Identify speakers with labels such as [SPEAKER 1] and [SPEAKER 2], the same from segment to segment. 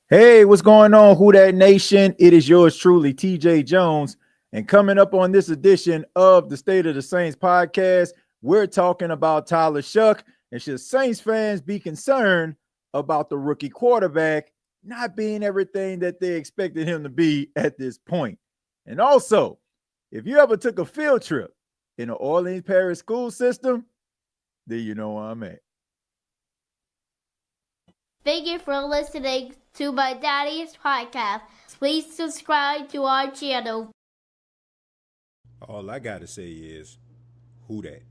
[SPEAKER 1] Hey, what's going on, Who That Nation? It is yours truly, TJ Jones. And coming up on this edition of the State of the Saints podcast, we're talking about Tyler Shough. And should Saints fans be concerned about the rookie quarterback not being everything that they expected him to be at this point? And also, if you ever took a field trip in the Orleans Parish school system, then you know where I'm at.
[SPEAKER 2] Thank you for listening to my daddy's podcast. Please subscribe to our channel.
[SPEAKER 3] All I gotta say is, who that?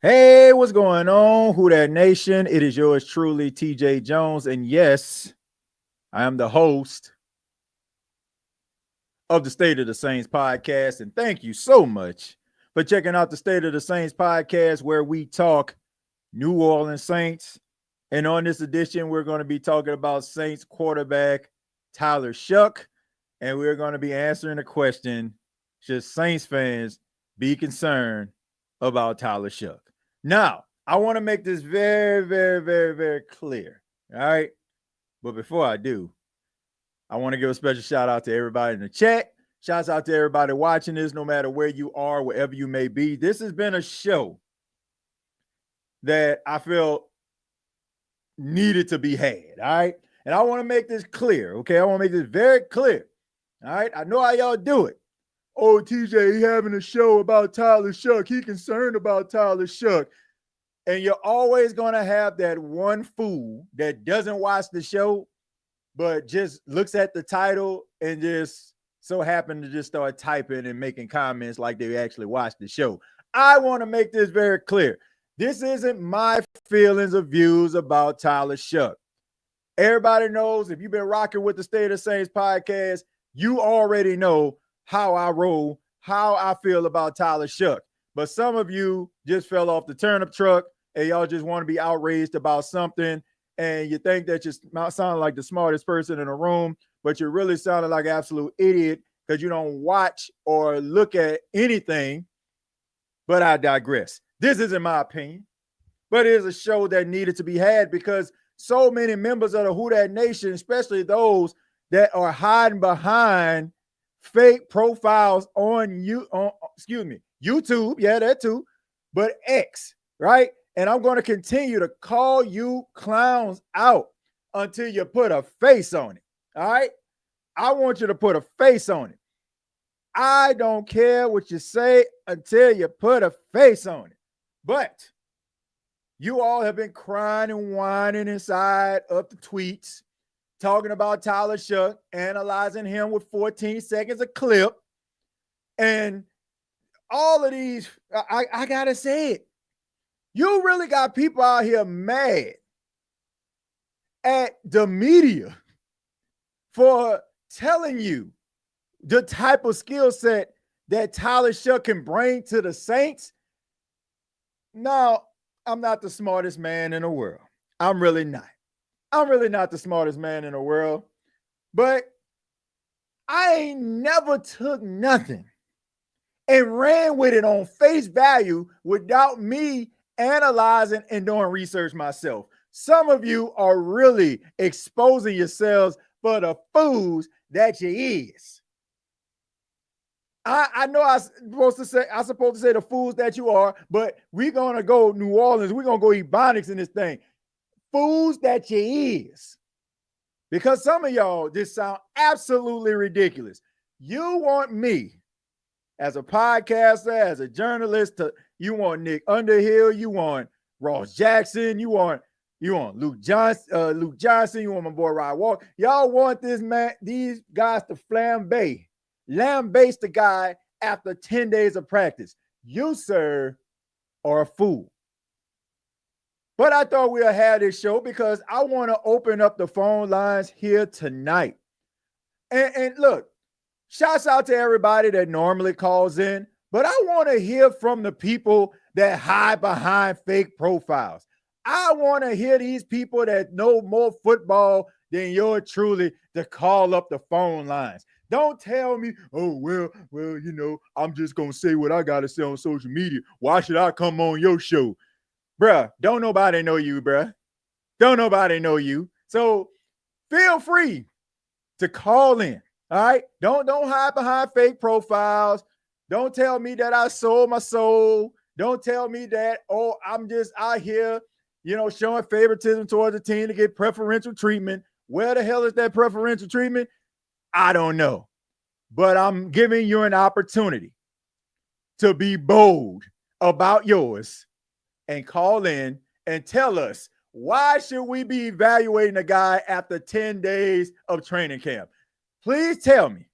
[SPEAKER 1] Hey, what's going on, Who That Nation? It is yours truly, TJ Jones. And yes, I am the host of the State of the Saints podcast. And thank you so much for checking out the State of the Saints podcast, where we talk New Orleans Saints. And on this edition, we're going to be talking about Saints quarterback Tyler Shough. And we're going to be answering the question, should Saints fans be concerned about Tyler Shough? Now, I want to make this very, very, very, very clear. All right. But before I do, I want to give a special shout out to everybody in the chat. Shouts out to everybody watching this, no matter where you are, wherever you may be. This has been a show that I feel needed to be had. All right. And I want to make this clear. Okay. I want to make this very clear. All right. I know how y'all do it. Oh, TJ, he having a show about Tyler Shough. He concerned about Tyler Shough. And you're always going to have that one fool that doesn't watch the show, but just looks at the title and just so happen to just start typing and making comments like they actually watched the show. I want to make this very clear. This isn't my feelings or views about Tyler Shough. Everybody knows, if you've been rocking with the State of Saints podcast, you already know how I roll, how I feel about Tyler Shough. But some of you just fell off the turnip truck and y'all just want to be outraged about something, and you think that you sound like the smartest person in the room, but you're really sounding like an absolute idiot because you don't watch or look at anything. But I digress. This isn't my opinion, but it is a show that needed to be had because so many members of the Who That Nation, especially those that are hiding behind fake profiles on YouTube, yeah, that too, but X, right? And I'm going to continue to call you clowns out until you put a face on it. All right. I want you to put a face on it. I don't care what you say until you put a face on it. But you all have been crying and whining inside of the tweets, talking about Tyler Shough, analyzing him with 14 seconds of clip. And all of these, I got to say it. You really got people out here mad at the media for telling you the type of skill set that Tyler Shough can bring to the Saints. Now, I'm not the smartest man in the world. I'm really not. I'm really not the smartest man in the world, but I ain't never took nothing and ran with it on face value without me analyzing and doing research myself. Some of you are really exposing yourselves for the fools that you is. I know I'm supposed to say the fools that you are, but we're gonna go New Orleans. We're gonna go Ebonics in this thing. Fools that you is. Because some of y'all just sound absolutely ridiculous. You want me as a podcaster, as a journalist, you want Nick Underhill, you want Ross Jackson, you want Luke Johnson, you want my boy Rod Walker. Y'all want these guys to lambaste the guy after 10 days of practice. You, sir, are a fool. But I thought we'll have this show because I want to open up the phone lines here tonight. And look, shouts out to everybody that normally calls in, but I want to hear from the people that hide behind fake profiles. I want to hear these people that know more football than yours truly to call up the phone lines. Don't tell me, oh, well, I'm just going to say what I got to say on social media. Why should I come on your show? Bruh, don't nobody know you, bruh. Don't nobody know you. So feel free to call in, all right? Don't hide behind fake profiles. Don't tell me that I sold my soul. Don't tell me that, oh, I'm just out here, showing favoritism towards the team to get preferential treatment. Where the hell is that preferential treatment? I don't know. But I'm giving you an opportunity to be bold about yours and call in and tell us, why should we be evaluating a guy after 10 days of training camp? Please tell me.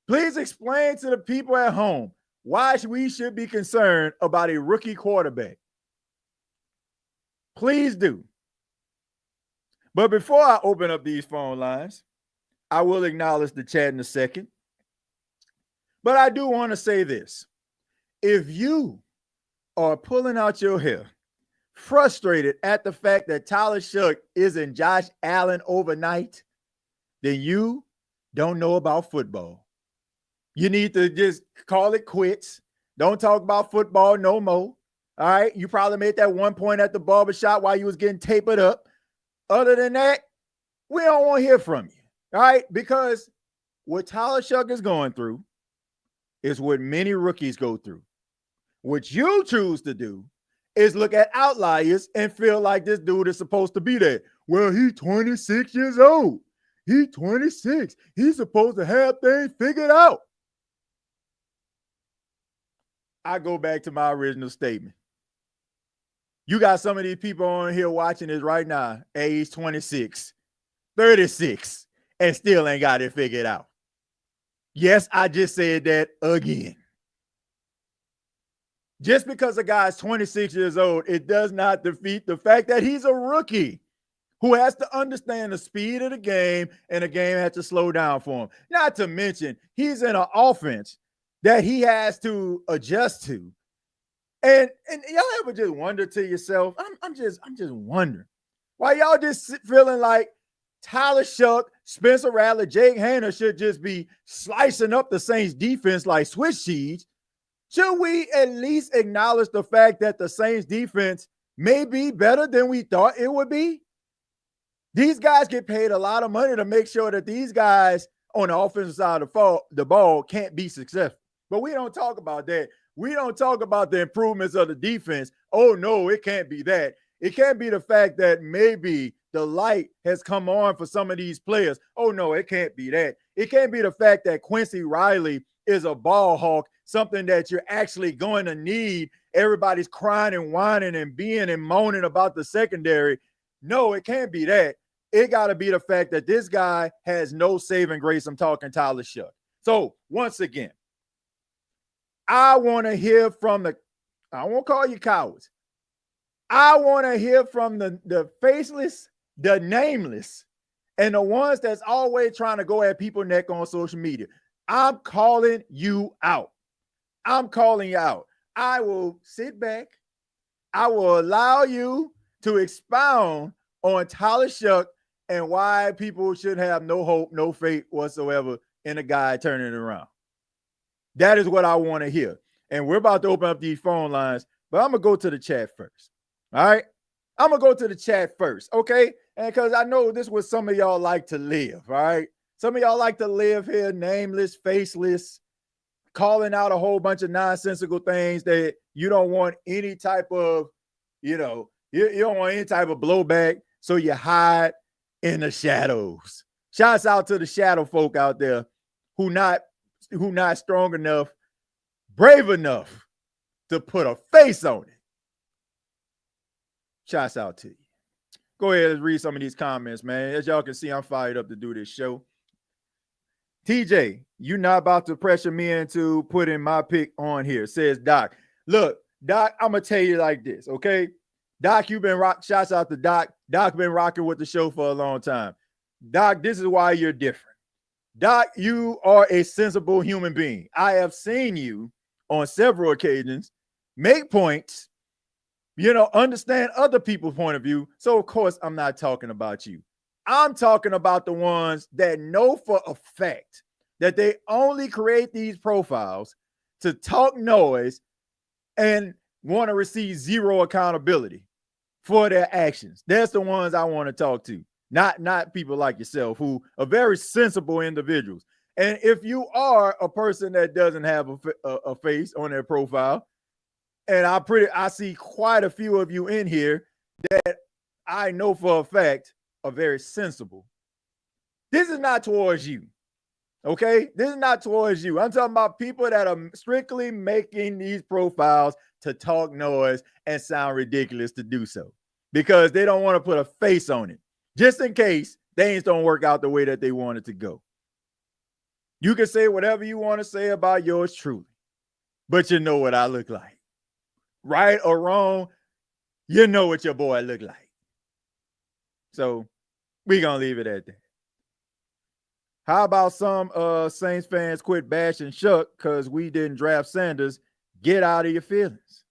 [SPEAKER 1] Please explain to the people at home why we should be concerned about a rookie quarterback. Please do. But before I open up these phone lines, I will acknowledge the chat in a second. But I do want to say this. If you are pulling out your hair, frustrated at the fact that Tyler Shough isn't Josh Allen overnight, then you don't know about football. You need to just call it quits. Don't talk about football no more. All right. You probably made that 1 point at the barbershop while you was getting tapered up. Other than that, we don't want to hear from you. All right. Because what Tyler Shough is going through is what many rookies go through. What you choose to do is look at outliers and feel like this dude is supposed to be there. Well, he's 26 years old. He's 26. He's supposed to have things figured out. I go back to my original statement. You got some of these people on here watching this right now, age 26, 36, and still ain't got it figured out. Yes, I just said that again. Just because a guy is 26 years old, it does not defeat the fact that he's a rookie who has to understand the speed of the game, and the game has to slow down for him. Not to mention, he's in an offense that he has to adjust to. And y'all ever just wonder to yourself, I'm just wondering, why y'all just feeling like Tyler Shough, Spencer Rattler, Jake Haener should just be slicing up the Saints defense like Swiss cheese? Should we at least acknowledge the fact that the Saints defense may be better than we thought it would be? These guys get paid a lot of money to make sure that these guys on the offensive side of the ball can't be successful. But we don't talk about that. We don't talk about the improvements of the defense. Oh, no, it can't be that. It can't be the fact that maybe the light has come on for some of these players. Oh, no, it can't be that. It can't be the fact that Quincy Riley is a ball hawk, something that you're actually going to need. Everybody's crying and whining and being and moaning about the secondary. No, it can't be that. It got to be the fact that this guy has no saving grace. I'm talking Tyler Shough. So once again, I want to hear from I won't call you cowards. I want to hear from the faceless, the nameless, and the ones that's always trying to go at people's neck on social media. I'm calling you out. I'm calling you out. I will sit back. I will allow you to expound on Tyler Shough and why people should have no hope, no faith whatsoever in a guy turning it around. That is what I want to hear. And we're about to open up these phone lines, but I'm going to go to the chat first. All right? I'm going to go to the chat first, okay? And because I know this is what some of y'all like to live, all right? Some of y'all like to live here nameless, faceless, calling out a whole bunch of nonsensical things that you don't want any type of, you don't want any type of blowback, so you hide in the shadows. Shouts out to the shadow folk out there who not strong enough brave enough to put a face on it. Shouts out to you. Go ahead and read some of these comments, man. As y'all can see, I'm fired up to do this show. TJ, you not about to pressure me into putting my pick on here, says Doc. Look, Doc, I'm going to tell you like this, okay? Doc, you've been shouts out to Doc. Doc been rocking with the show for a long time. Doc, this is why you're different. Doc, you are a sensible human being. I have seen you on several occasions make points, understand other people's point of view. So, of course, I'm not talking about you. I'm talking about the ones that know for a fact that they only create these profiles to talk noise and want to receive zero accountability for their actions. That's the ones I want to talk to, not people like yourself who are very sensible individuals. And if you are a person that doesn't have a face on their profile, and I see quite a few of you in here that I know for a fact are very sensible. This is not towards you, okay? This is not towards you. I'm talking about people that are strictly making these profiles to talk noise and sound ridiculous to do so because they don't want to put a face on it, just in case things don't work out the way that they want it to go. You can say whatever you want to say about yours truly, but you know what I look like. Right or wrong, you know what your boy look like. So we're going to leave it at that. How about some Saints fans quit bashing Shough because we didn't draft Sanders? Get out of your feelings.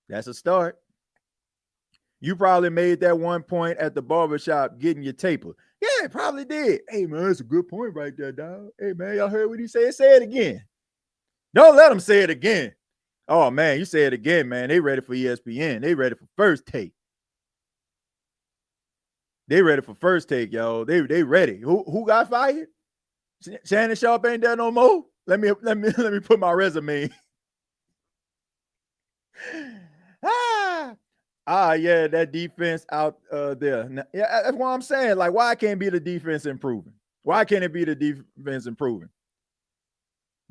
[SPEAKER 1] That's a start. You probably made that one point at the barbershop getting your taper. Yeah, it probably did. Hey, man, that's a good point right there, dog. Hey, man, y'all heard what he said? Say it again. Don't let him say it again. Oh, man, you say it again, man. They ready for ESPN. They ready for First Take. They ready for First Take, y'all. They ready. Who got fired? Shannon Sharp ain't there no more. Let me put my resume. Yeah, that defense out there. Now, yeah, that's what I'm saying. Like, why can't be the defense improving? Why can't it be the defense improving?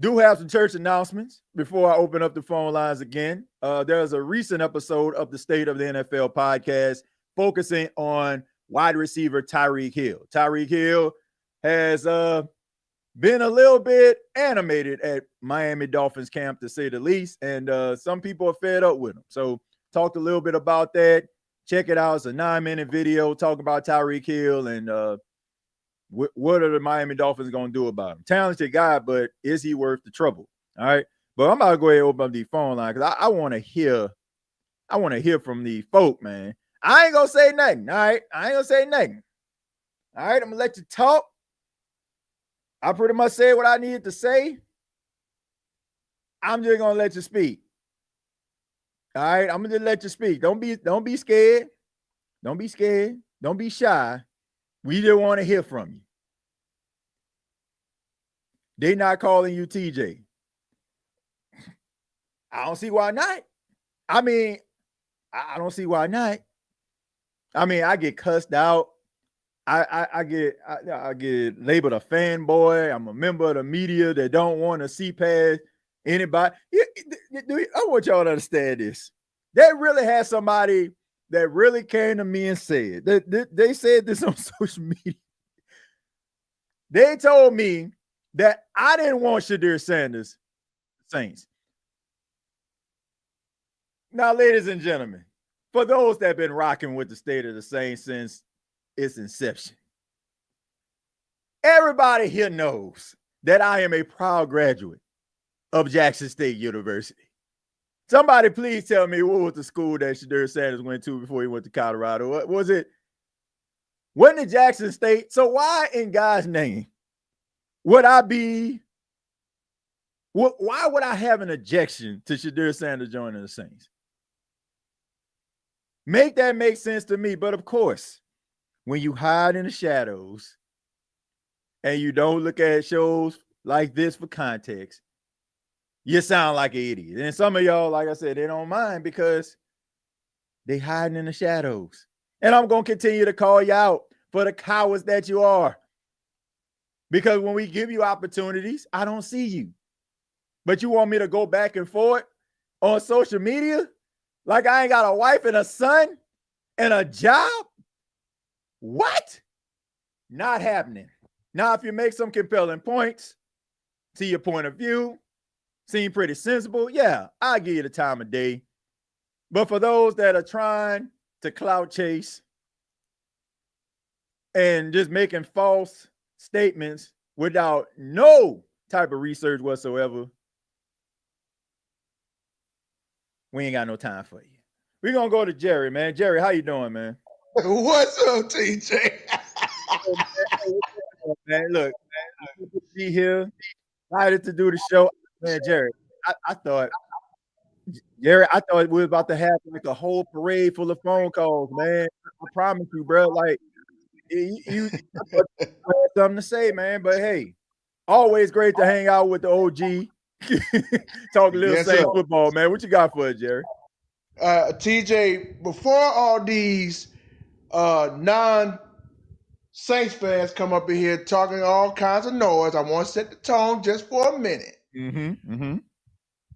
[SPEAKER 1] Do have some church announcements before I open up the phone lines again. There's a recent episode of the State of the NFL podcast focusing on wide receiver Tyreek Hill. Tyreek Hill has been a little bit animated at Miami Dolphins camp, to say the least, and some people are fed up with him. So talked a little bit about that. Check it out. It's a 9-minute video talking about Tyreek Hill and what are the Miami Dolphins going to do about him? Talented guy, but is he worth the trouble? All right. But I'm about to go ahead and open up the phone line because I want to hear from the folk, man. I ain't gonna say nothing. All right. I ain't gonna say nothing. All right. I'm gonna let you talk. I pretty much said what I needed to say. I'm just gonna let you speak. All right. I'm gonna just let you speak. Don't be scared. Don't be scared. Don't be shy. We just want to hear from you. They not calling you TJ. I don't see why not. I mean, I don't see why not. I mean, I get cussed out. I get labeled a fanboy. I'm a member of the media that don't want to see past anybody. I want y'all to understand this. They really had somebody that really came to me and said, they said this on social media. They told me that I didn't want Shedeur Sanders Saints. Now, ladies and gentlemen, for those that have been rocking with the State of the Saints since its inception, everybody here knows that I am a proud graduate of Jackson State University. Somebody please tell me what was the school that Shedeur Sanders went to before he went to Colorado? What was it? Wasn't it Jackson State? So why in God's name would I be? Why would I have an objection to Shedeur Sanders joining the Saints? Make that make sense to me. But of course, when you hide in the shadows and you don't look at shows like this for context, you sound like an idiot. And some of y'all, like I said, they don't mind because they hiding in the shadows. And I'm going to continue to call you out for the cowards that you are. Because when we give you opportunities, I don't see you. but you want me to go back and forth on social media? Like I ain't got a wife and a son and a job? What? Not happening. Now, if you make some compelling points to your point of view, seem pretty sensible, yeah, I'll give you the time of day. But for those that are trying to clout chase and just making false statements without no type of research whatsoever, we ain't got no time for you. We're going to go to Jerry, man. Jerry, how you doing, man?
[SPEAKER 4] What's up, TJ?
[SPEAKER 1] Man, look, good to be here. Excited to do the show. Man, Jerry, I thought we were about to have like a whole parade full of phone calls, man. I promise you, bro. Like, you had something to say, man. But hey, always great to hang out with the OG. Talk a little Saints football, man. What you got for us, Jerry?
[SPEAKER 4] TJ, before all these non-Saints fans come up in here talking all kinds of noise, I want to set the tone just for a minute.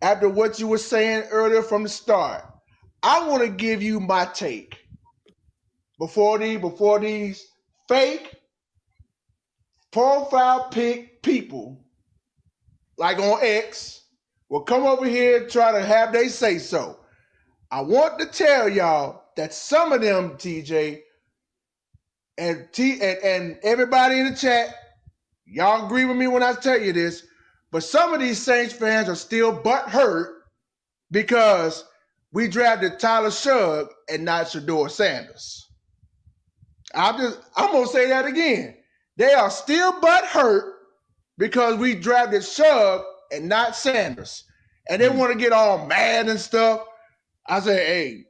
[SPEAKER 4] After what you were saying earlier from the start, I want to give you my take. Before these fake profile pic people, like on X, will come over here and try to have they say so. I want to tell y'all that some of them, TJ, and everybody in the chat, y'all agree with me when I tell you this, but some of these Saints fans are still butthurt because we drafted Tyler Shough and not Shedeur Sanders. I'm gonna say that again. They are still butthurt because we drafted Shough and not Sanders, and they want to get all mad and stuff. I say, hey,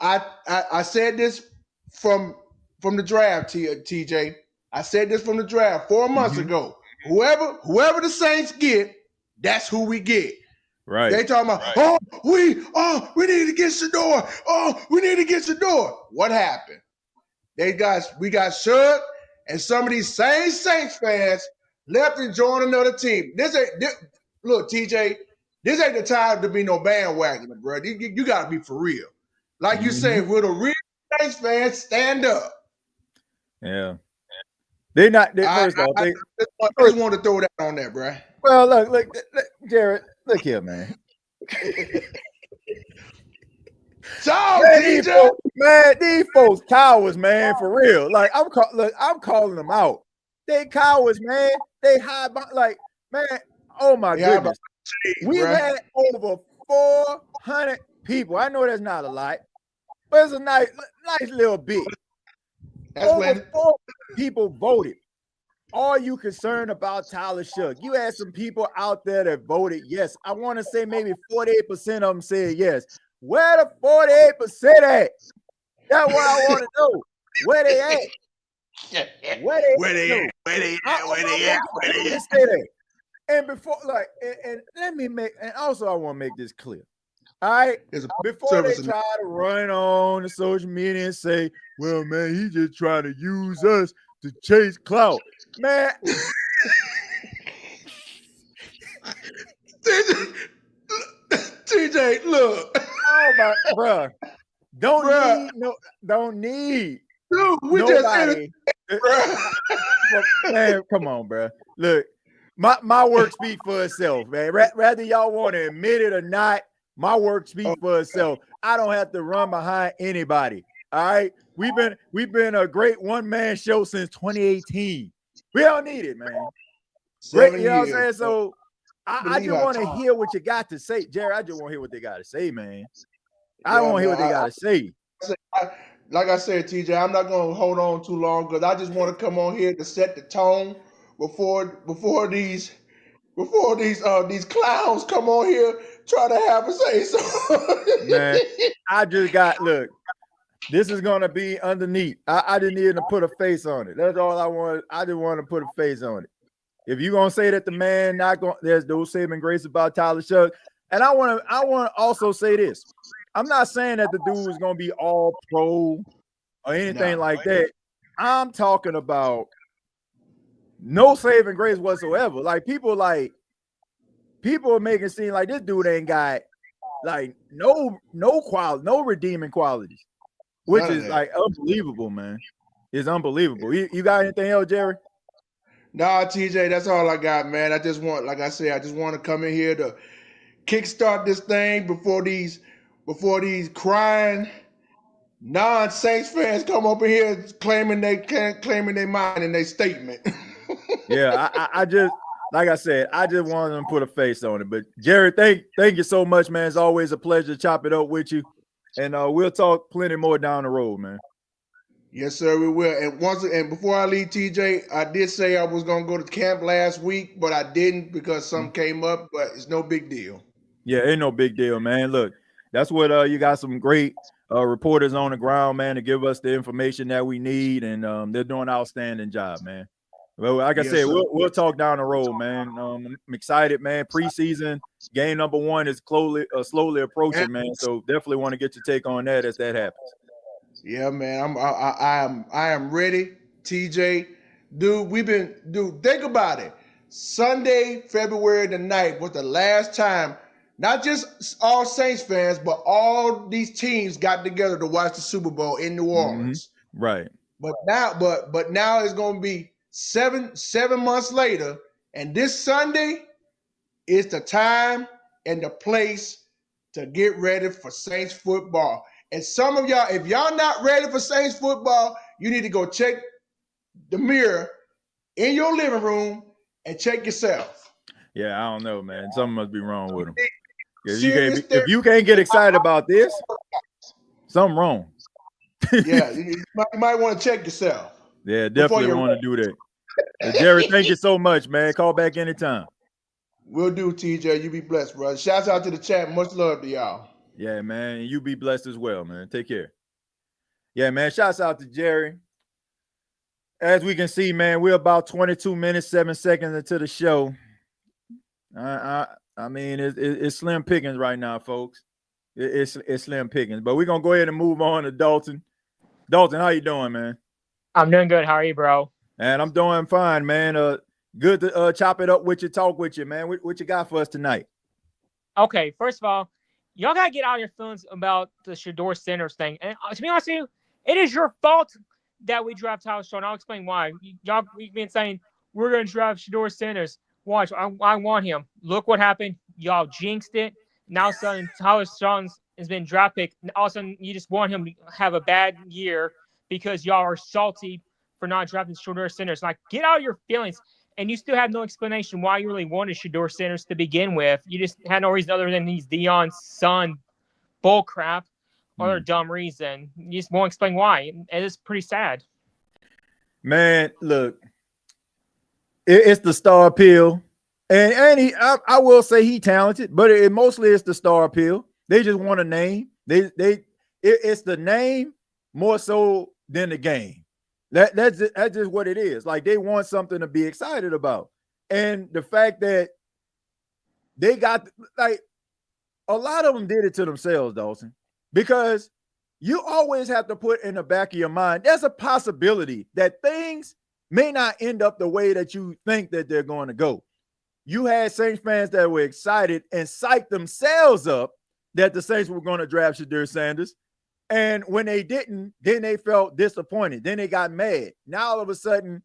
[SPEAKER 4] I said this from the draft, TJ. I said this from the draft 4 months ago. Whoever the Saints get, that's who we get.
[SPEAKER 1] Right.
[SPEAKER 4] They talking about, we need to get Shedeur. We need to get Shedeur. What happened? We got Shough, and some of these same Saints fans left and joined another team. Look, TJ, this ain't the time to be no bandwagon, bro. You got to be for real. Like you said, we're the real Saints fans, stand up.
[SPEAKER 1] Yeah. They're not. First off,
[SPEAKER 4] I just want to throw that on there, bro.
[SPEAKER 1] Well, look, Jared, look here, man. These folks cowards, man, for real. Like I'm calling them out. They cowards, man. They hide, like, man. Oh my goodness. We've had over 400 people. I know that's not a lot, but it's a nice little bit. Over 4 people voted. Are you concerned about Tyler Shough? You had some people out there that voted yes. I want to say maybe 48% of them said yes. Where the 48% at? That's what I want to know. Where they at? Where they at? Say that. And before, like, and let me make, and also I want to make this clear. All right, before they try to run on the social media and say, well, man, he just trying to use us to chase clout. Man.
[SPEAKER 4] TJ, look.
[SPEAKER 1] Oh my, bro. Don't need.
[SPEAKER 4] Dude, we
[SPEAKER 1] nobody. Man, come on, bro. Look, my work speaks for itself, man. Rather y'all want to admit it or not, my work speaks for itself. I don't have to run behind anybody. All right. We've been a great one-man show since 2018. We don't need it, man. Great, you know what I'm saying? So I just want to hear what you got to say. Jerry, I just want to hear what they got to say, man. I want to hear what they got to say.
[SPEAKER 4] Like I said, TJ, I'm not going to hold on too long because I just want to come on here to set the tone before these clowns come on here try to have a say so.
[SPEAKER 1] Man, I just got, look, this is going to be underneath. I didn't need to put a face on it. That's all I wanted. I just want to put a face on it. If you're going to say that the man not going, there's no saving grace about Tyler Shough. And I want to also say this. I'm not saying that the dude is going to be all pro or anything like that. I'm talking about no saving grace whatsoever. Like people like people are making it seem like this dude ain't got like no quality, no redeeming qualities, which is like unbelievable, man. It's unbelievable. You got anything else, Jerry?
[SPEAKER 4] Nah, TJ, that's all I got, man. I just want, like I said, I just want to come in here to kickstart this thing before these crying non-Saints fans come up in here claiming they mind in their statement.
[SPEAKER 1] Yeah, I just, like I said, I just wanted to put a face on it. But Jerry, thank you so much, man. It's always a pleasure to chop it up with you, and we'll talk plenty more down the road, man.
[SPEAKER 4] Yes, sir, we will. And before I leave, TJ, I did say I was gonna go to camp last week, but I didn't because something came up. But it's no big deal.
[SPEAKER 1] Yeah, ain't no big deal, man. Look, that's what you got some great reporters on the ground, man, to give us the information that we need, and they're doing an outstanding job, man. Well, like I said, we'll talk down the road, man. I'm excited, man. Preseason game number 1 is slowly approaching, man. So definitely want to get your take on that as that happens.
[SPEAKER 4] Yeah, man. I am ready, TJ. Dude, think about it. Sunday, February the 9th was the last time, not just all Saints fans, but all these teams got together to watch the Super Bowl in New Orleans.
[SPEAKER 1] Right.
[SPEAKER 4] But now it's gonna be seven months later, and this Sunday is the time and the place to get ready for Saints football. And some of y'all, if y'all not ready for Saints football, you need to go check the mirror in your living room and check yourself.
[SPEAKER 1] Yeah, I don't know, man. Something must be wrong with him. If you can't get excited about this, something wrong.
[SPEAKER 4] Yeah, you might want to check yourself.
[SPEAKER 1] Yeah, definitely want to do that. Jerry, thank you so much, man. Call back anytime.
[SPEAKER 4] Will do, TJ. You be blessed, brother. Shouts out to the chat. Much love to y'all.
[SPEAKER 1] Yeah, man. You be blessed as well, man. Take care. Yeah, man. Shouts out to Jerry. As we can see, man, we're about 22 minutes, 7 seconds into the show. I mean, it's slim pickings right now, folks. It's slim pickings. But we're going to go ahead and move on to Dalton. Dalton, how you doing, man?
[SPEAKER 5] I'm doing good. How are you, bro?
[SPEAKER 1] And I'm doing fine, man. Good to chop it up with you, talk with you, man. What you got for us tonight?
[SPEAKER 5] Okay, first of all, y'all got to get out of your feelings about the Shedeur Sanders thing. And to be honest with you, it is your fault that we draft Tyler Shough, and I'll explain why. Y'all, we've been saying, we're going to draft Shedeur Sanders. Watch, I want him. Look what happened. Y'all jinxed it. Now, suddenly, Tyler Shough has been draft picked. All of a sudden, you just want him to have a bad year because y'all are salty for not drafting Shedeur Sanders. Like, get out of your feelings. And you still have no explanation why you really wanted Shedeur Sanders to begin with. You just had no reason other than he's Deion's son bull crap or other dumb reason. You just won't explain why. It is pretty sad.
[SPEAKER 1] Man, look, it's the star appeal. And I will say he talented, but it mostly is the star appeal. They just want a name. It's the name more so than the game. That's just what it is. Like, they want something to be excited about. And the fact that they got, like, a lot of them did it to themselves, Dawson, because you always have to put in the back of your mind, there's a possibility that things may not end up the way that you think that they're going to go. You had Saints fans that were excited and psyched themselves up that the Saints were going to draft Shedeur Sanders. And when they didn't, then they felt disappointed. Then they got mad. Now, all of a sudden,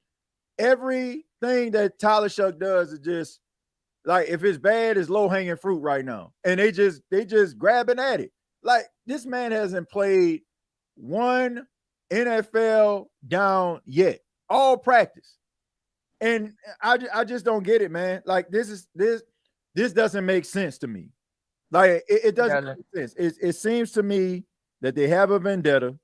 [SPEAKER 1] everything that Tyler Shough does is just like, if it's bad, it's low-hanging fruit right now. And they just grabbing at it. Like, this man hasn't played one NFL down yet. All practice. And I just don't get it, man. Like, this doesn't make sense to me. Like, it doesn't make sense. It seems to me that they have a vendetta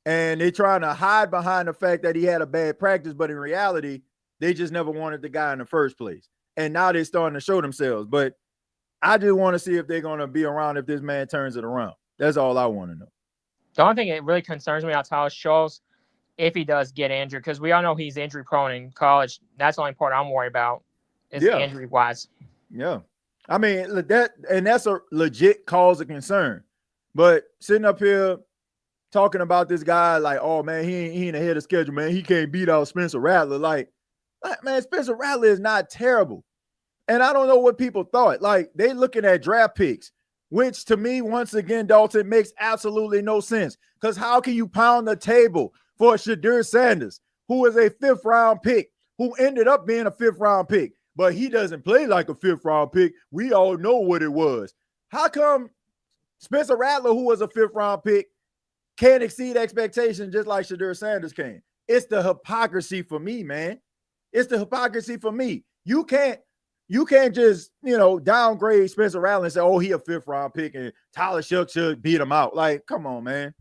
[SPEAKER 1] and they're trying to hide behind the fact that he had a bad practice, but in reality, they just never wanted the guy in the first place. And now they're starting to show themselves. But I just want to see if they're going to be around if this man turns it around. That's all I want to know.
[SPEAKER 5] The only thing that really concerns me about Tyler Shough, if he does get injured, because we all know he's injury prone in college. That's the only part I'm worried about is injury wise.
[SPEAKER 1] Yeah. I mean, that's a legit cause of concern. But sitting up here talking about this guy like, oh, man, he ain't ahead of schedule, man. He can't beat out Spencer Rattler. Like, man, Spencer Rattler is not terrible. And I don't know what people thought. Like, they looking at draft picks, which to me, once again, Dalton, makes absolutely no sense. Because how can you pound the table for Shadur Sanders, who is a 5th round pick, who ended up being a 5th round pick, but he doesn't play like a 5th round pick? We all know what it was. How come Spencer Rattler, who was a 5th round pick, can't exceed expectations just like Shadur Sanders can? It's the hypocrisy for me, man. It's the hypocrisy for me. You can't just, downgrade Spencer Rattler and say, oh, he a 5th round pick and Tyler Shough should beat him out. Like, come on, man.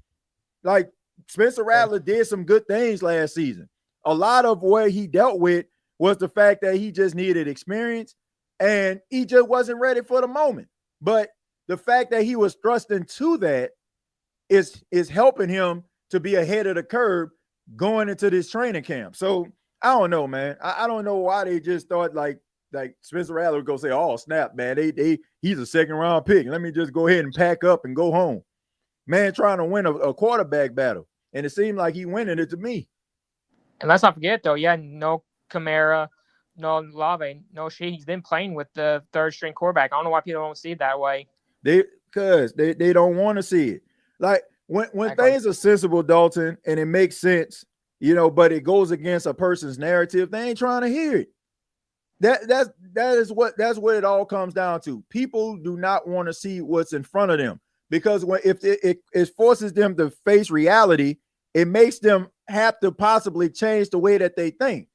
[SPEAKER 1] Like, Spencer Rattler did some good things last season. A lot of what he dealt with was the fact that he just needed experience and he just wasn't ready for the moment. But the fact that he was thrust into that is helping him to be ahead of the curve going into this training camp. So I don't know, man. I don't know why they just thought like Spencer Rattler would go say, oh, snap, man. He's a 2nd round pick. Let me just go ahead and pack up and go home. Man, trying to win a quarterback battle. And it seemed like he winning it to me. And
[SPEAKER 5] let's not forget, though, no Kamara, no Lave, no Sheik. He's been playing with the 3rd string quarterback. I don't know why people don't see it that way.
[SPEAKER 1] Because they don't want to see it. Like, when things are sensible, Dalton, and it makes sense, but it goes against a person's narrative, they ain't trying to hear it. That's what it all comes down to. People do not want to see what's in front of them, because if it forces them to face reality, it makes them have to possibly change the way that they think.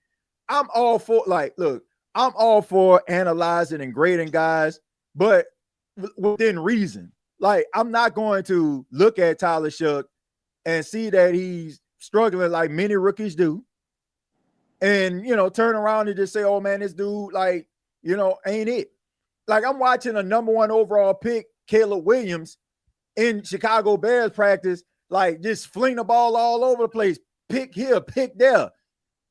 [SPEAKER 1] I'm all for analyzing and grading guys, but within reason. Like, I'm not going to look at Tyler Shough and see that he's struggling like many rookies do, and turn around and just say, oh man, this dude, like, ain't it. Like, I'm watching a number 1 overall pick, Caleb Williams, in Chicago Bears practice, like, just fling the ball all over the place, pick here, pick there.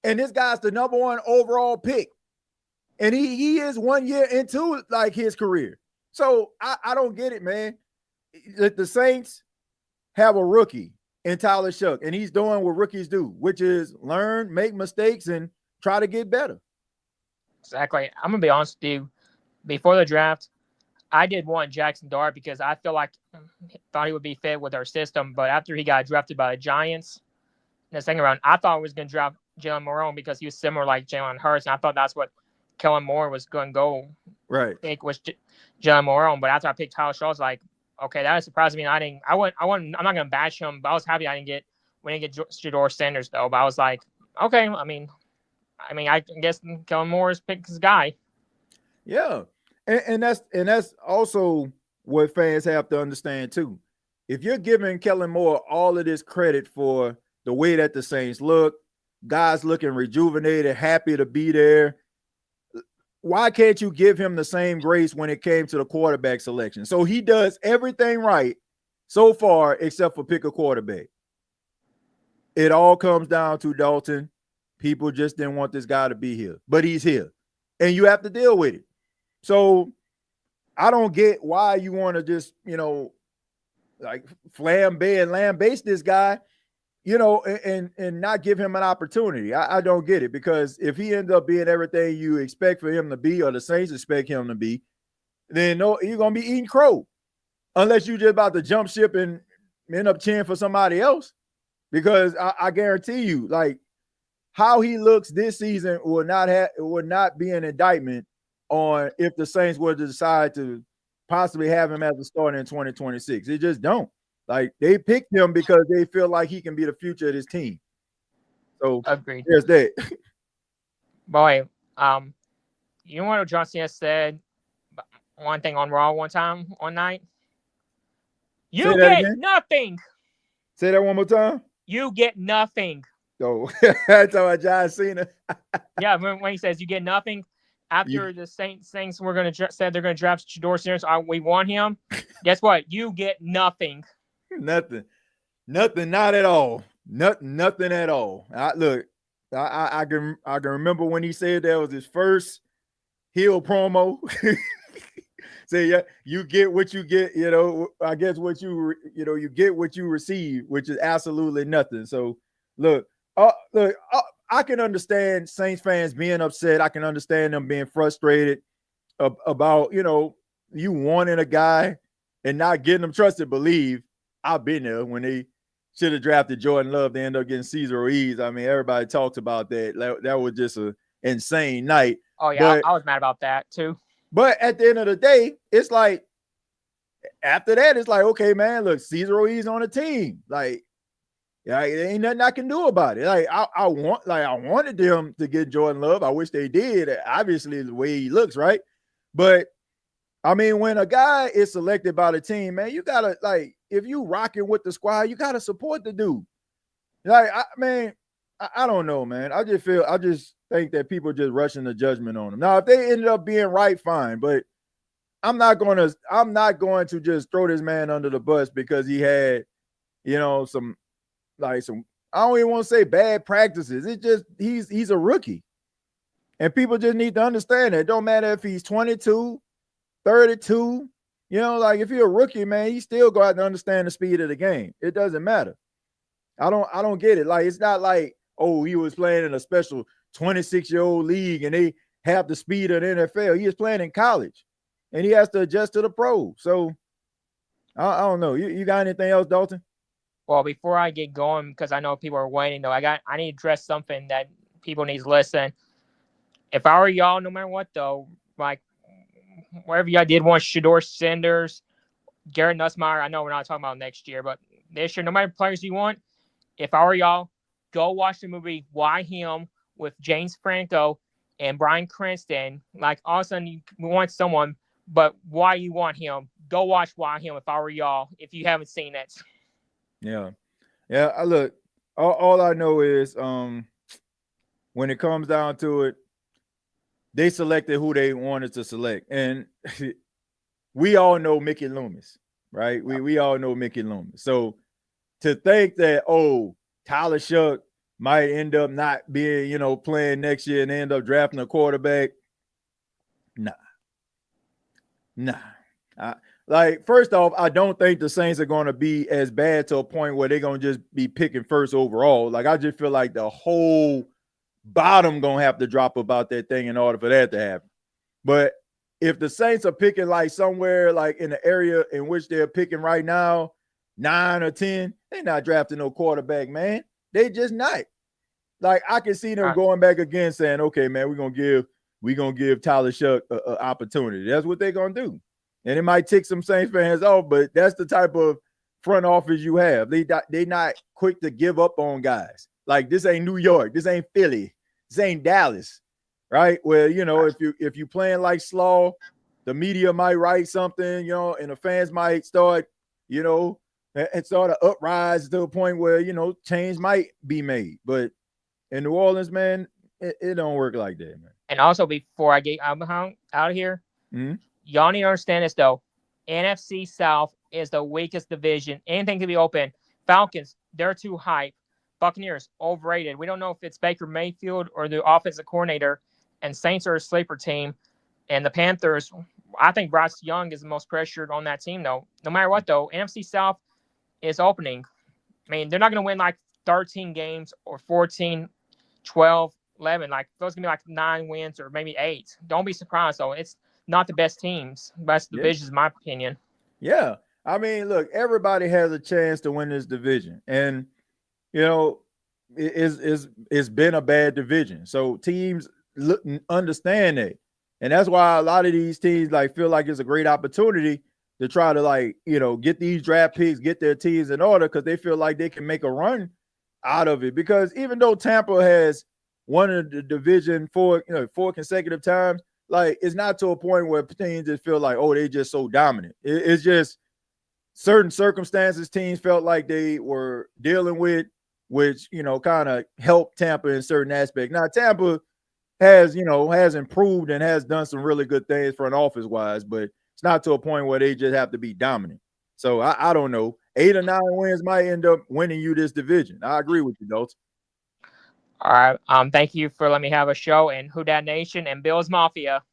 [SPEAKER 1] And this guy's the number 1 overall pick. And he is 1 year into like his career. So I don't get it, man. The Saints have a rookie in Tyler Shough, and he's doing what rookies do, which is learn, make mistakes, and try to get better.
[SPEAKER 5] Exactly. I'm going to be honest with you. Before the draft, I did want Jackson Dart because I thought he would be fit with our system. But after he got drafted by the Giants in the 2nd round, I thought he was going to draft Jalen Moore because he was similar like Jalen Hurts, and I thought that's what Kellen Moore was going to go.
[SPEAKER 1] Right.
[SPEAKER 5] Pick was Jalen Moore, but after I picked Tyler Shough, I was like, okay, that surprised me. I'm not going to bash him, but I was happy we didn't get Shadur Sanders though. But I was like, okay, I guess Kellen Moore's picked his guy.
[SPEAKER 1] Yeah, and that's also what fans have to understand too. If you're giving Kellen Moore all of this credit for the way that the Saints look, guys looking rejuvenated, happy to be there, why can't you give him the same grace when it came to the quarterback selection? So he does everything right so far except for pick a quarterback. It all comes down to, Dalton, people just didn't want this guy to be here, but he's here, and you have to deal with it. So I don't get why you want to just, like flambe and lambaste this guy, and not give him an opportunity. I don't get it, because if he ends up being everything you expect for him to be, or the Saints expect him to be, then no, you're going to be eating crow, unless you're just about to jump ship and end up cheering for somebody else. Because I guarantee you, like, how he looks this season will not be an indictment on if the Saints were to decide to possibly have him as a starter in 2026. It just don't. Like, they picked him because they feel like he can be the future of this team. So
[SPEAKER 5] agreed.
[SPEAKER 1] There's that.
[SPEAKER 5] Boy, you know what John Cena said one thing on Raw one night? You get nothing.
[SPEAKER 1] Say that one more time.
[SPEAKER 5] You get nothing.
[SPEAKER 1] Oh, that's about John Cena.
[SPEAKER 5] Yeah, when he says you get nothing, after the Saints were said they're going to draft Shadur Sanders, we want him. Guess what? You get nothing.
[SPEAKER 1] Nothing, not at all. Nothing at all. I can remember when he said that was his first heel promo. Say, yeah, you get what you get. I guess what you get what you receive, which is absolutely nothing. So look, I can understand Saints fans being upset. I can understand them being frustrated. about, you wanting a guy and not getting him trusted. Believe I've been there when they should have drafted Jordan Love. They end up getting Cesar Ruiz. I mean, everybody talks about that. That was just an insane night.
[SPEAKER 5] Oh yeah,
[SPEAKER 1] but,
[SPEAKER 5] I was mad about that too.
[SPEAKER 1] But at the end of the day, it's like after that, it's like, okay, man, look, Cesar Ruiz on the team. Like, yeah, there ain't nothing I can do about it. Like, I wanted them to get Jordan Love. I wish they did. Obviously, the way he looks, right? But I mean, when a guy is selected by the team, man, you gotta, like, if you rocking with the squad, you gotta support the dude. Like, I don't know, man. I just think that people just rushing the judgment on him. Now, if they ended up being right, fine. But I'm not going to just throw this man under the bus because he had, some, I don't even want to say bad practices. It's just he's a rookie. And people just need to understand that. It don't matter if he's 22, 32, like if you're a rookie, man, you still go out and understand the speed of the game. It doesn't matter. I don't get it. Like, it's not like, oh, he was playing in a special 26-year-old league and they have the speed of the NFL. He is playing in college and he has to adjust to the pros. So I don't know. You got anything else, Dalton?
[SPEAKER 5] Well, before I get going, because I know people are waiting, though, I need to address something that people need to listen. If I were y'all, no matter what, though, like, wherever y'all did want Shedeur Sanders, Garrett Nussmeier, I know we're not talking about next year, but this year, no matter players you want, if I were y'all, go watch the movie Why Him with James Franco and Bryan Cranston. Like, all of a sudden, you want someone, but why you want him? Go watch Why Him if I were y'all, if you haven't seen it.
[SPEAKER 1] Yeah. I look, all I know is when it comes down to it, they selected who they wanted to select. And we all know Mickey Loomis, right? We all know Mickey Loomis. So to think that, Tyler Shough might end up not being, playing next year and end up drafting a quarterback, nah. Like, first off, I don't think the Saints are going to be as bad to a point where they're going to just be picking first overall. Like, I just feel like the whole bottom going to have to drop about that thing in order for that to happen. But if the Saints are picking like somewhere like in the area in which they're picking right now, 9 or 10, they're not drafting no quarterback, man. They just not. Like, I can see them going back again saying, okay, man, we're gonna give Tyler Shough an opportunity. That's what they're gonna do. And it might tick some Saints fans off, but that's the type of front office you have. They not quick to give up on guys. Like, this ain't New York, this ain't Philly, this ain't Dallas, right? Where, if you playing like slaw, the media might write something, and the fans might start, and sort of uprise to a point where, change might be made. But in New Orleans, man, it don't work like that, man.
[SPEAKER 5] And also, before I get out of here, y'all need to understand this, though. NFC South is the weakest division. Anything can be open. Falcons, they're too hype. Buccaneers, overrated. We don't know if it's Baker Mayfield or the offensive coordinator. And Saints are a sleeper team. And the Panthers, I think Bryce Young is the most pressured on that team, though. No matter what, though, NFC South is opening. I mean, they're not going to win like 13 games or 14, 12, 11. Like, those going to be like 9 wins or maybe 8. Don't be surprised, though. It's not the best teams. Best division, is my opinion.
[SPEAKER 1] Yeah. I mean, look, everybody has a chance to win this division. And, it's been a bad division. So teams understand that. And that's why a lot of these teams feel like it's a great opportunity to try to get these draft picks, get their teams in order, because they feel like they can make a run out of it. Because even though Tampa has won the division for 4 consecutive times, like, it's not to a point where teams just feel like, they just so dominant. It's just certain circumstances teams felt like they were dealing with, which, kind of helped Tampa in certain aspects. Now, Tampa has improved and has done some really good things front office wise, but it's not to a point where they just have to be dominant. So I don't know. 8 or 9 wins might end up winning you this division. I agree with you, Dalton.
[SPEAKER 5] All right. Thank you for letting me have a show, and Who Dat Nation and Bills Mafia.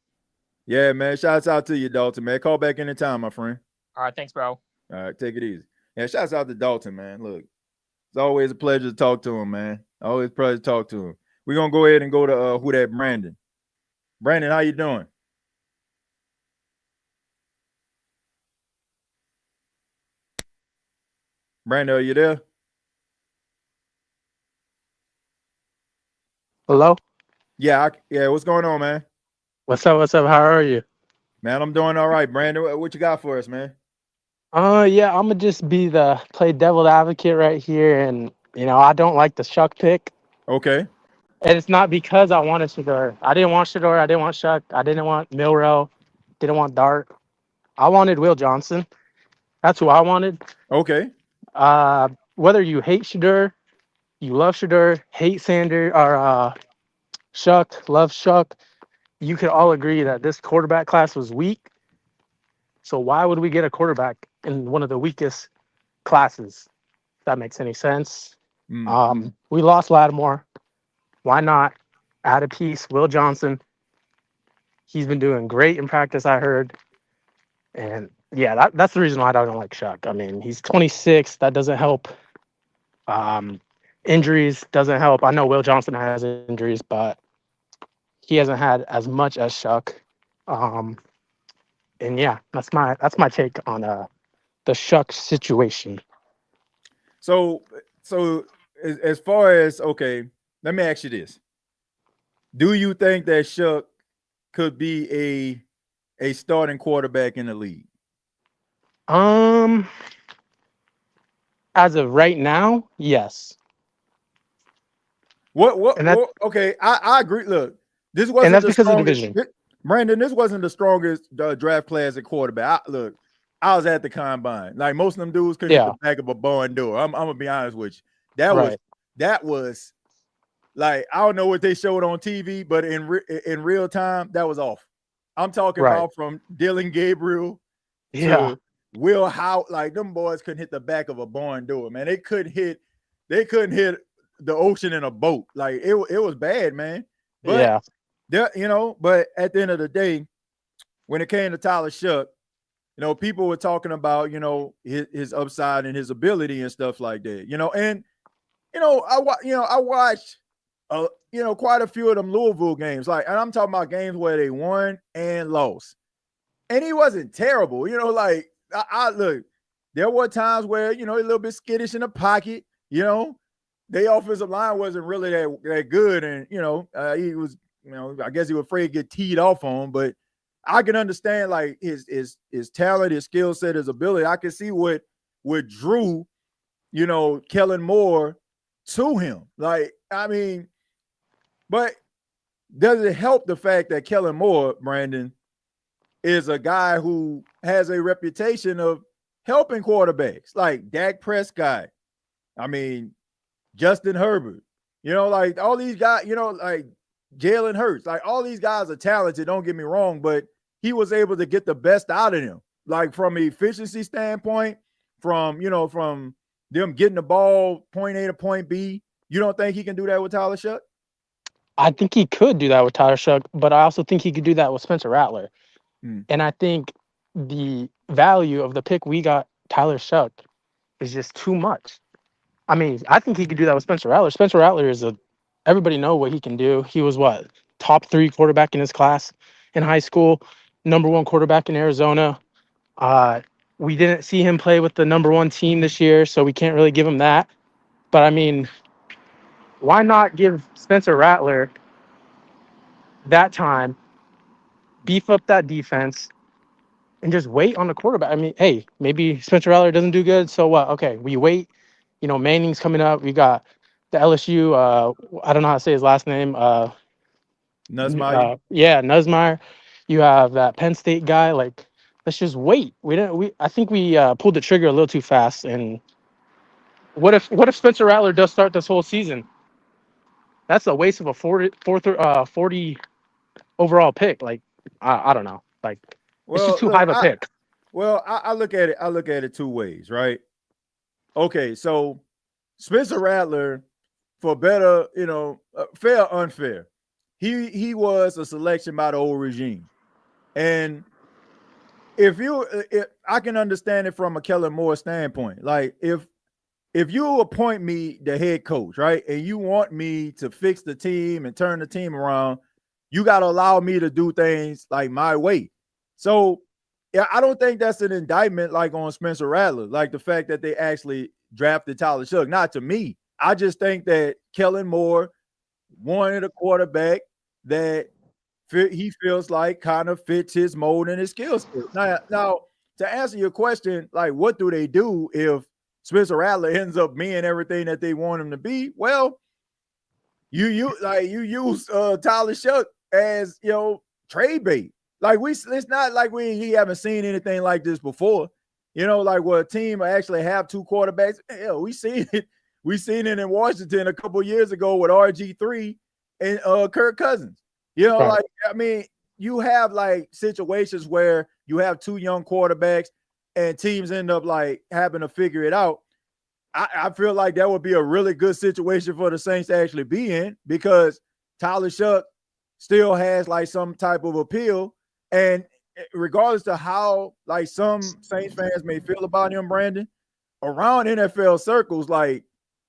[SPEAKER 1] Yeah, man. Shouts out to you, Dalton, man. Call back anytime, my friend.
[SPEAKER 5] All right. Thanks, bro.
[SPEAKER 1] All right. Take it easy. Yeah, shouts out to Dalton, man. Look, it's always a pleasure to talk to him, man. Always a pleasure to talk to him. We're going to go ahead and go to Who Dat Brandon. Brandon, how you doing? Brandon, are you there?
[SPEAKER 6] Hello?
[SPEAKER 1] Yeah, yeah. What's going on, man?
[SPEAKER 6] What's up? What's up? How are you?
[SPEAKER 1] Man, I'm doing all right, Brandon. What you got for us, man?
[SPEAKER 6] Yeah, I'm gonna just be the play devil advocate right here, and I don't like the Shuck pick,
[SPEAKER 1] Okay.
[SPEAKER 6] and it's not because I wanted Shador. I didn't want Shador. I didn't want Shuck. I didn't want Milrow. Didn't want Dart. I wanted Will Johnson. That's who I wanted.
[SPEAKER 1] Okay.
[SPEAKER 6] Whether you hate Shador, you love Shador, hate Sander or Shuck, love Shuck, you could all agree that this quarterback class was weak. So why would we get a quarterback in one of the weakest classes? If that makes any sense. We lost Lattimore. Why not add a piece? Will Johnson. He's been doing great in practice, I heard. And yeah, that's the reason why I don't like Shuck. I mean, he's 26. That doesn't help. Injuries doesn't help. I know Will Johnson has injuries, but he hasn't had as much as Shuck. And yeah, that's my take on the Shuck situation.
[SPEAKER 1] So as far as okay, let me ask you this: do you think that Shough could be a starting quarterback in the league?
[SPEAKER 6] As of right now, yes.
[SPEAKER 1] What okay, I agree. Look, this wasn't
[SPEAKER 6] that's
[SPEAKER 1] the
[SPEAKER 6] because of the
[SPEAKER 1] strongest
[SPEAKER 6] division.
[SPEAKER 1] Brandon, this wasn't the strongest draft class at quarterback. Look, I was at the combine. Like most of them dudes couldn't hit the back of a barn door. I'm gonna be honest with you. That was like I don't know what they showed on TV, but in real time, that was off. I'm talking about from Dylan Gabriel to Will Howe. Like them boys couldn't hit the back of a barn door, man. They couldn't hit the ocean in a boat. Like it was bad, man. But but at the end of the day, when it came to Tyler Shough, people were talking about, his upside and his ability and stuff like that, and I watched quite a few of them Louisville games, like, and I'm talking about games where they won and lost, and he wasn't terrible, like I look, there were times where a little bit skittish in the pocket, their offensive line wasn't really that good, and he was, I guess he was afraid to get teed off on, but I can understand like his talent, his skill set, his ability. I can see what drew, Kellen Moore to him. Like, I mean, but does it help the fact that Kellen Moore, Brandon, is a guy who has a reputation of helping quarterbacks like Dak Prescott? I mean, Justin Herbert, like all these guys, like Jalen Hurts, like all these guys are talented, don't get me wrong, but he was able to get the best out of them, like from an efficiency standpoint, from them getting the ball point A to point B. You don't think he can do that with Tyler Shough?
[SPEAKER 6] I think he could do that with Tyler Shough, but I also think he could do that with Spencer Rattler. And I think the value of the pick we got, Tyler Shough, is just too much. I mean, I think he could do that with Spencer Rattler. Spencer Rattler is everybody know what he can do. He was top 3 quarterback in his class in high school, number 1 quarterback in Arizona. We didn't see him play with the number 1 team this year, so we can't really give him that. But I mean, why not give Spencer Rattler that time, beef up that defense, and just wait on the quarterback? I mean, hey, maybe Spencer Rattler doesn't do good, so what? Okay, we wait. Manning's coming up. We got the LSU. I don't know how to say his last name.
[SPEAKER 1] Nussmeier.
[SPEAKER 6] Nussmeier. You have that Penn State guy. Like, let's just wait. I think we pulled the trigger a little too fast. And what if Spencer Rattler does start this whole season? That's a waste of a 40 overall pick. Like, I don't know. Like, it's just too high of a pick.
[SPEAKER 1] Well, I look at it 2 ways, right? Okay, so Spencer Rattler, for better, fair or unfair, he was a selection by the old regime. And if I can understand it from a Kellen Moore standpoint, like if you appoint me the head coach, right, and you want me to fix the team and turn the team around, you got to allow me to do things like my way. So yeah, I don't think that's an indictment like on Spencer Rattler, like the fact that they actually drafted Tyler Shough. Not to me. I just think that Kellen Moore wanted a quarterback that he feels like kind of fits his mold and his skill set. Now, to answer your question, like what do they do if Spencer Rattler ends up being everything that they want him to be? Well, you use Tyler Shough as trade bait. Like it's not like he haven't seen anything like this before. Like where a team actually have two quarterbacks. Hell, we seen it. We seen it in Washington a couple years ago with RG3 and Kirk Cousins. Right. Like I mean, you have like situations where you have two young quarterbacks and teams end up like having to figure it out. I feel like that would be a really good situation for the Saints to actually be in because Tyler Shough still has like some type of appeal. And regardless of how like some Saints fans may feel about him, Brandon, around NFL circles, like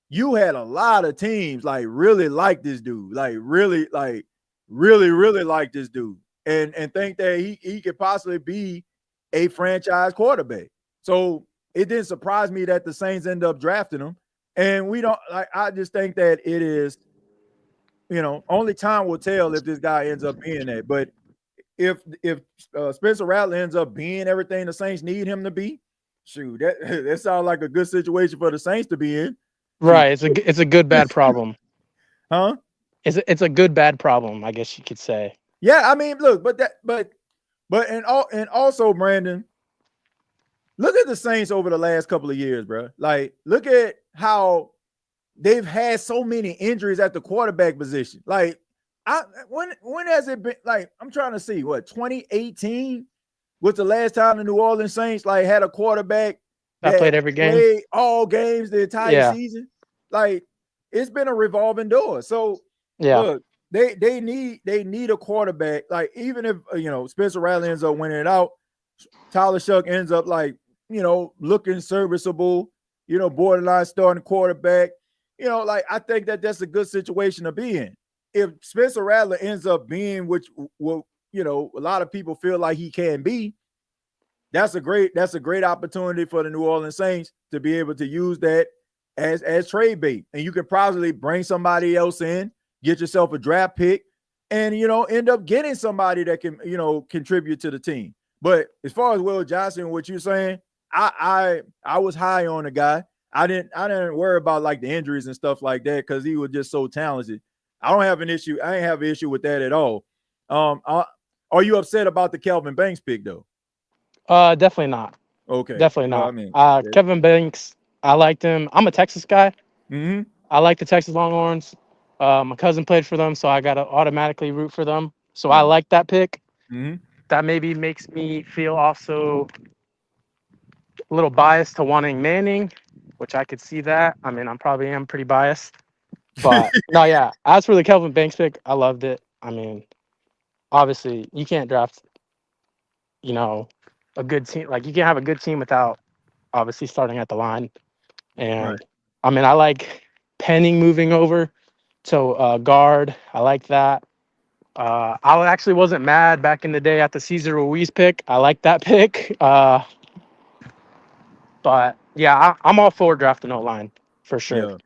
[SPEAKER 1] you had a lot of teams like really like this dude, like really like this dude and think that he could possibly be a franchise quarterback. So it didn't surprise me that the Saints end up drafting him. And we don't like, I just think that it is, only time will tell if this guy ends up being that. But if Spencer Rattler ends up being everything the Saints need him to be, shoot, that sounds like a good situation for the Saints to be in.
[SPEAKER 6] Right. It's a good bad problem.
[SPEAKER 1] Huh?
[SPEAKER 6] It's a good bad problem, I guess you could say.
[SPEAKER 1] Yeah, I mean, look, and also, Brandon, look at the Saints over the last couple of years, bro. Like, look at how they've had so many injuries at the quarterback position. Like, when has it been? Like, I'm trying to see 2018 was the last time the New Orleans Saints like had a quarterback
[SPEAKER 6] that played every game,
[SPEAKER 1] played all games the entire season. Like, it's been a revolving door. So look, they need a quarterback. Like, even if Spencer Rattler ends up winning it out, Tyler Shough ends up like looking serviceable, borderline starting quarterback. Like I think that that's a good situation to be in. If Spencer Rattler ends up being which will a lot of people feel like he can be, that's a great opportunity for the New Orleans Saints to be able to use that as trade bait. And you can probably bring somebody else in, get yourself a draft pick, and end up getting somebody that can contribute to the team. But as far as Will Johnson, what you're saying, I was high on the guy. I didn't worry about like the injuries and stuff like that because he was just so talented. I don't have an issue. I ain't have an issue with that at all. Are you upset about the Kelvin Banks pick though?
[SPEAKER 6] Definitely not.
[SPEAKER 1] Okay,
[SPEAKER 6] definitely not.
[SPEAKER 1] I mean,
[SPEAKER 6] Kevin Banks, I liked him. I'm a Texas guy.
[SPEAKER 1] Mm-hmm.
[SPEAKER 6] I like the Texas Longhorns. My cousin played for them, so I gotta automatically root for them. So I like that pick.
[SPEAKER 1] Mm-hmm.
[SPEAKER 6] That maybe makes me feel also a little biased to wanting Manning, which I could see that. I mean, I probably am pretty biased. But no, yeah. As for the Kelvin Banks pick, I loved it. I mean, obviously, you can't draft, a good team. Like, you can't have a good team without obviously starting at the line. And
[SPEAKER 1] Right.
[SPEAKER 6] I mean, I like Penning moving over to guard. I like that. I actually wasn't mad back in the day at the Cesar Ruiz pick. I like that pick. But yeah, I'm all for drafting O-line for sure.
[SPEAKER 1] Yeah.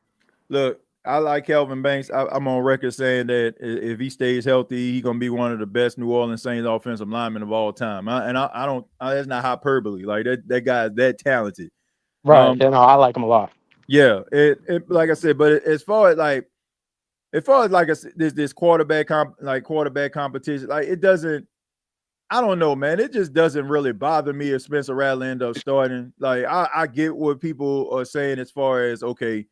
[SPEAKER 1] Look, I like Kelvin Banks. I'm on record saying that if he stays healthy, he's gonna be one of the best New Orleans Saints offensive linemen of all time. I don't. That's not hyperbole. Like that guy is that talented.
[SPEAKER 6] Right. I like him a lot.
[SPEAKER 1] Yeah. It like I said, but as far as like this quarterback competition, like it doesn't. I don't know, man. It just doesn't really bother me if Spencer Rattler ends up starting. Like I get what people are saying as far as okay,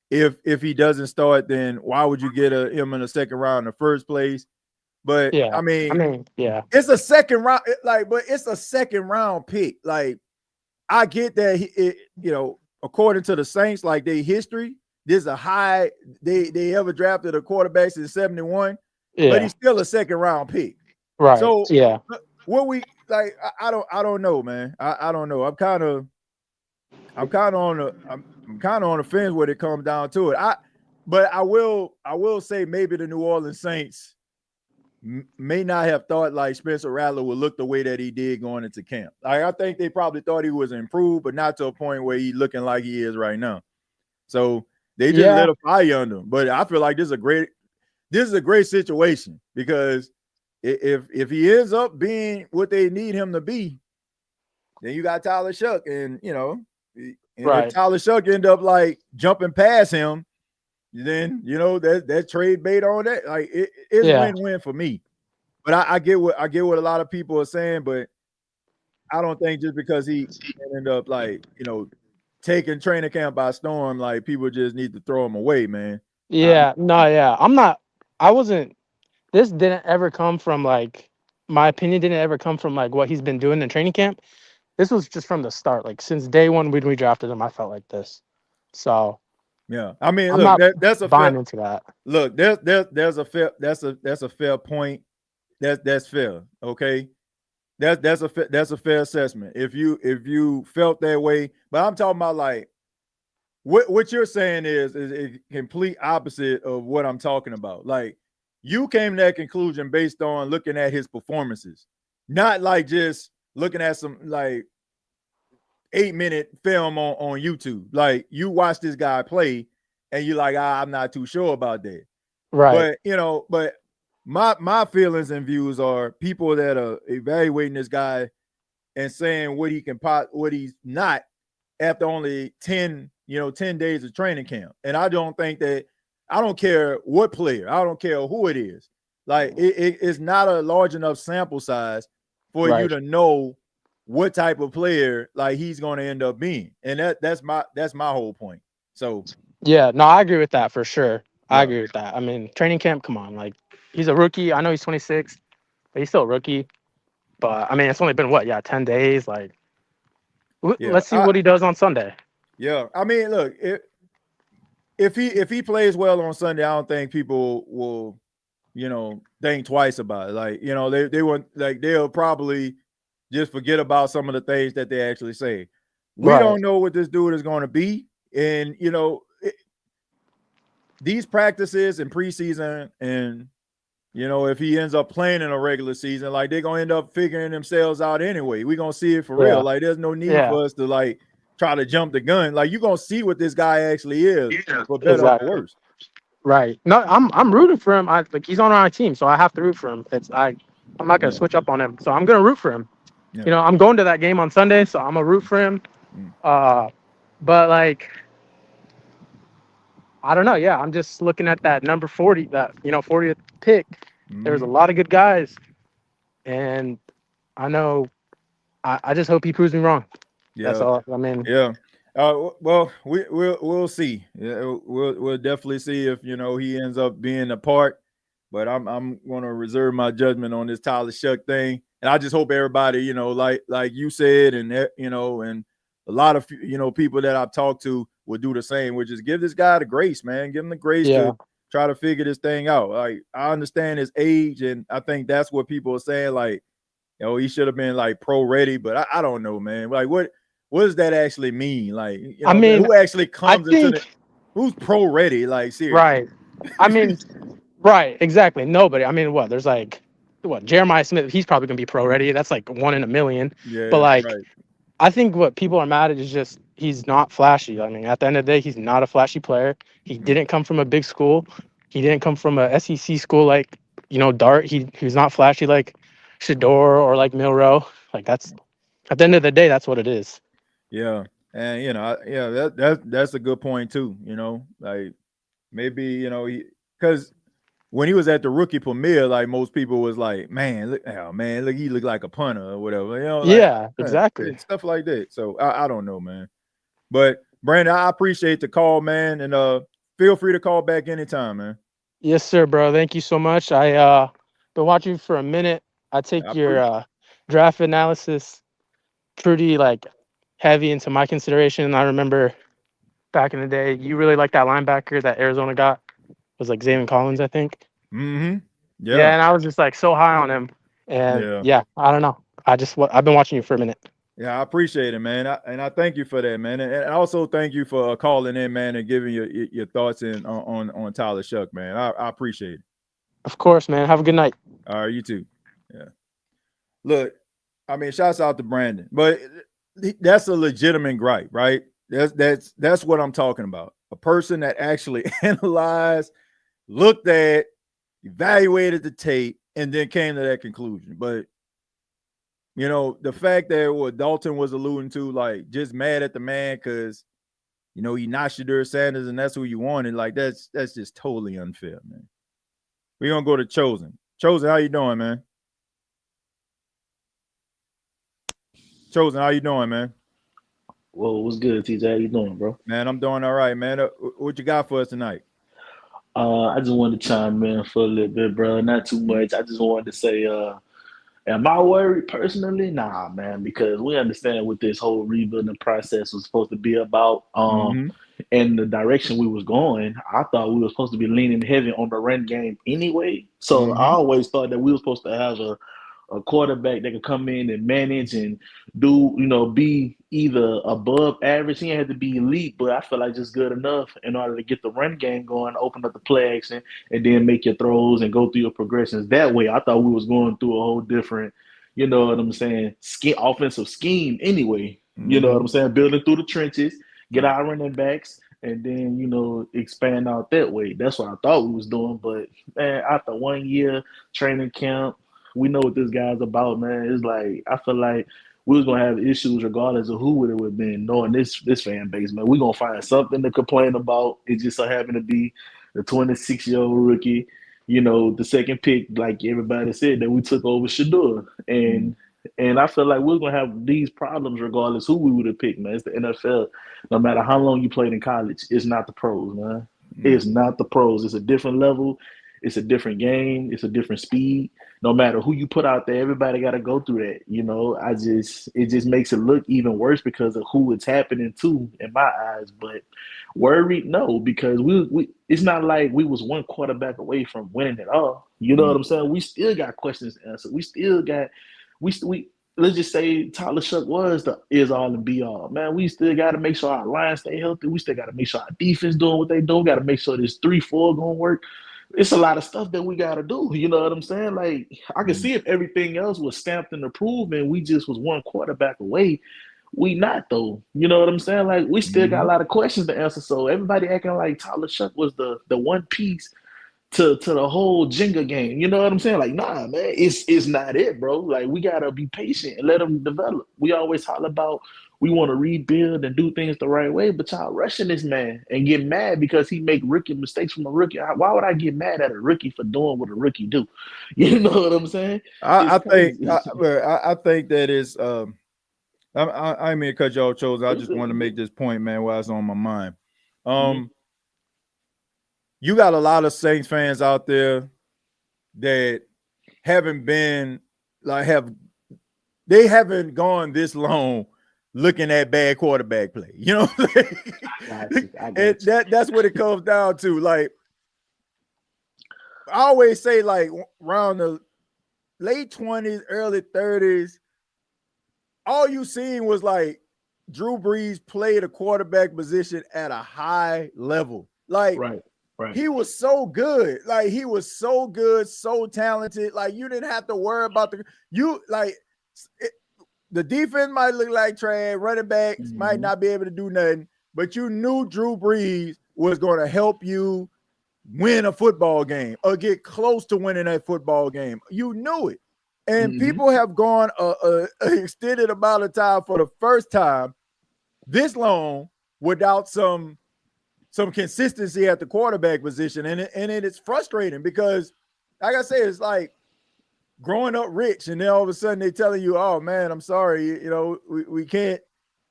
[SPEAKER 1] if he doesn't start, then why would you get him in the second round in the first place? But
[SPEAKER 6] yeah,
[SPEAKER 1] I mean,
[SPEAKER 6] yeah,
[SPEAKER 1] it's a second round. But it's a second round pick. Like I get that. According to the Saints, like their history, this is a high. They ever drafted a quarterback since '71, but he's still a second round pick.
[SPEAKER 6] Right.
[SPEAKER 1] So
[SPEAKER 6] yeah,
[SPEAKER 1] what we like, I don't know, man. I don't know. I'm kind of on the fence when it comes down to it. But I will say maybe the New Orleans Saints may not have thought like Spencer Rattler would look the way that he did going into camp. Like, I think they probably thought he was improved, but not to a point where he's looking like he is right now. So they just lit a fire under him. But I feel like this is a great situation, because if he ends up being what they need him to be, then you got Tyler Shough, and if Tyler Shough end up like jumping past him, then that trade bait on that. Like it's win-win for me. But I get what a lot of people are saying, but I don't think just because he end up like taking training camp by storm, like people just need to throw him away, man.
[SPEAKER 6] This didn't ever come from like, my opinion didn't ever come from like what he's been doing in training camp. This was just from the start. Like since day one when we drafted him, I felt like this. So
[SPEAKER 1] yeah, I mean,
[SPEAKER 6] look,
[SPEAKER 1] that's a
[SPEAKER 6] fair
[SPEAKER 1] into that. Look, there's a fair point. That's fair. Okay, that's a fair assessment. If you felt that way, but I'm talking about like what you're saying is a complete opposite of what I'm talking about. Like, you came to that conclusion based on looking at his performances, not like just looking at some like 8-minute film on YouTube. Like, you watch this guy play and you're like, I'm not too sure about that.
[SPEAKER 6] Right.
[SPEAKER 1] But my feelings and views are people that are evaluating this guy and saying what he's not after only 10 days of training camp. And I don't think that, I don't care what player, I don't care who it is. Like it's not a large enough sample size for you to know what type of player like he's going to end up being. And that's my whole point. So
[SPEAKER 6] yeah, no, I agree with that for sure. Yeah. I agree with that. I mean, training camp, come on, like he's a rookie. I know he's 26, but he's still a rookie. But I mean, it's only been 10 days. Like, let's see what he does on Sunday.
[SPEAKER 1] Yeah, I mean, look, if he plays well on Sunday, I don't think people will, think twice about it. Like, they won't, like, they'll probably just forget about some of the things that they actually say. We don't know what this dude is going to be, and these practices and preseason, and if he ends up playing in a regular season, like, they're gonna end up figuring themselves out anyway. We're gonna see it for real. Like, there's no need for us to like try to jump the gun. Like, you're gonna see what this guy actually is, for better or worse.
[SPEAKER 6] Right. No, I'm rooting for him. He's on our team, so I have to root for him. I'm not gonna switch up on him. So I'm gonna root for him. Yeah. I'm going to that game on Sunday, so I'm gonna root for him. But like, I don't know. Yeah, I'm just looking at that number 40, that 40th pick. There's a lot of good guys, and I know. I just hope he proves me wrong. Yeah, that's all. I mean,
[SPEAKER 1] yeah. Well, we'll see. Yeah, we'll definitely see if he ends up being a part. But I'm going to reserve my judgment on this Tyler Shough thing, and I just hope everybody, like you said, and and a lot of people that I've talked to will do the same, which is give this guy the grace, man. Give him the grace to try to figure this thing out. Like, I understand his age, and I think that's what people are saying. Like, he should have been like pro ready, but I don't know, man. Like, what does that actually mean? Like,
[SPEAKER 6] I mean,
[SPEAKER 1] who actually comes who's pro ready? Like, seriously.
[SPEAKER 6] Right. I mean, right, exactly. Nobody. I mean, there's like Jeremiah Smith, he's probably gonna be pro ready. That's like 1 in a million. Yeah. But like, I think what people are mad at is just he's not flashy. I mean, at the end of the day, he's not a flashy player. He didn't come from a big school. He didn't come from a SEC school like Dart. He's not flashy like Shador or like Milroe. Like, that's at the end of the day, that's what it is.
[SPEAKER 1] Yeah. And that's a good point too. Like, maybe because when he was at the rookie premiere, like, most people was like, man, look, he looked like a punter or whatever.
[SPEAKER 6] Yeah, exactly.
[SPEAKER 1] Stuff like that. So I don't know, man. But Brandon, I appreciate the call, man, and feel free to call back anytime, man.
[SPEAKER 6] Yes, sir, bro. Thank you so much. I been watching for a minute. I take your draft analysis pretty like heavy into my consideration. I remember back in the day, you really liked that linebacker that Arizona got. It was like Zayvon Collins, I think.
[SPEAKER 1] Mm-hmm.
[SPEAKER 6] Yeah, and I was just like so high on him. And I don't know. I've been watching you for a minute.
[SPEAKER 1] Yeah, I appreciate it, man. I thank you for that, man. And also thank you for calling in, man, and giving your thoughts on Tyler Shough, man. I appreciate it.
[SPEAKER 6] Of course, man. Have a good night.
[SPEAKER 1] All right, you too. Yeah. Look, I mean, shouts out to Brandon, but that's a legitimate gripe, right? That's what I'm talking about. A person that actually analyzed, looked at, evaluated the tape, and then came to that conclusion. But you know, the fact that what Dalton was alluding to, like just mad at the man because you know he not Shadur Sanders and that's who you wanted, like that's just totally unfair, man. We're gonna go to Chosen. Chosen, how you doing, man? Chosen, how you doing, man?
[SPEAKER 7] Well, what's good, TJ? How you doing, bro?
[SPEAKER 1] Man, I'm doing all right, man. What you got for us tonight?
[SPEAKER 7] I just wanted to chime in for a little bit, bro. Not too much. I just wanted to say, am I worried personally? Nah, man, because we understand what this whole rebuilding process was supposed to be about. And the direction we was going, I thought we were supposed to be leaning heavy on the run game anyway. So I always thought that we were supposed to have a quarterback that could come in and manage and do, you know, be either above average. He had to be elite, but I feel like just good enough in order to get the run game going, open up the play action, and then make your throws and go through your progressions. That way, I thought we was going through a whole different, you know what I'm saying, offensive scheme anyway. You know what I'm saying? Building through the trenches, get our running backs, and then, you know, expand out that way. That's what I thought we was doing. But, man, after 1 year training camp, we know what this guy's about, man. It's like, I feel like we was going to have issues regardless of who it would have been, knowing this fan base, man. We're going to find something to complain about. It just so happened to be the 26-year-old rookie, you know, the second pick, like everybody said, that we took over Shadur. And I feel like we're going to have these problems regardless who we would have picked, man. It's the NFL. No matter how long you played in college, it's not the pros, man. It's not the pros. It's a different level. It's a different game. It's a different speed. No matter who you put out there, everybody got to go through that. You know, it just makes it look even worse because of who it's happening to in my eyes. But worried, no, because we it's not like we was one quarterback away from winning it all. You know what I'm saying? We still got questions to answer. We let's just say Tyler Shough is all and be all. Man, we still got to make sure our line stay healthy. We still got to make sure our defense doing what they do. Got to make sure this 3-4 gonna work. It's a lot of stuff that we got to do. You know what I'm saying? Like, I can see if everything else was stamped and approved and we just was one quarterback away. We not, though. You know what I'm saying? Like, we still got a lot of questions to answer. So everybody acting like Tyler Shough was the one piece to the whole Jenga game. You know what I'm saying? Like, nah, man, it's not it, bro. Like, we got to be patient and let them develop. We always talk about we want to rebuild and do things the right way, but y'all rushing this man and get mad because he make rookie mistakes from a rookie. Why would I get mad at a rookie for doing what a rookie do? You know what I'm saying?
[SPEAKER 1] I think that is I mean, because y'all chose, I just want to make this point, man, while it's on my mind. You got a lot of Saints fans out there that haven't been like they haven't gone this long looking at bad quarterback play. You know what I'm saying? That's what it comes down to. Like, I always say, like, around the late 20s, early 30s, all you seen was like Drew Brees play the quarterback position at a high level. Like,
[SPEAKER 7] right.
[SPEAKER 1] He was so good. Like, he was so good, so talented. Like, you didn't have to worry about the defense might look like trash, running backs might not be able to do nothing, but you knew Drew Brees was going to help you win a football game or get close to winning that football game. You knew it. And people have gone an extended amount of time for the first time this long without some consistency at the quarterback position. And it's frustrating because, like I say, it's like growing up rich, and then all of a sudden they're telling you, "Oh man, I'm sorry, you know, we can't,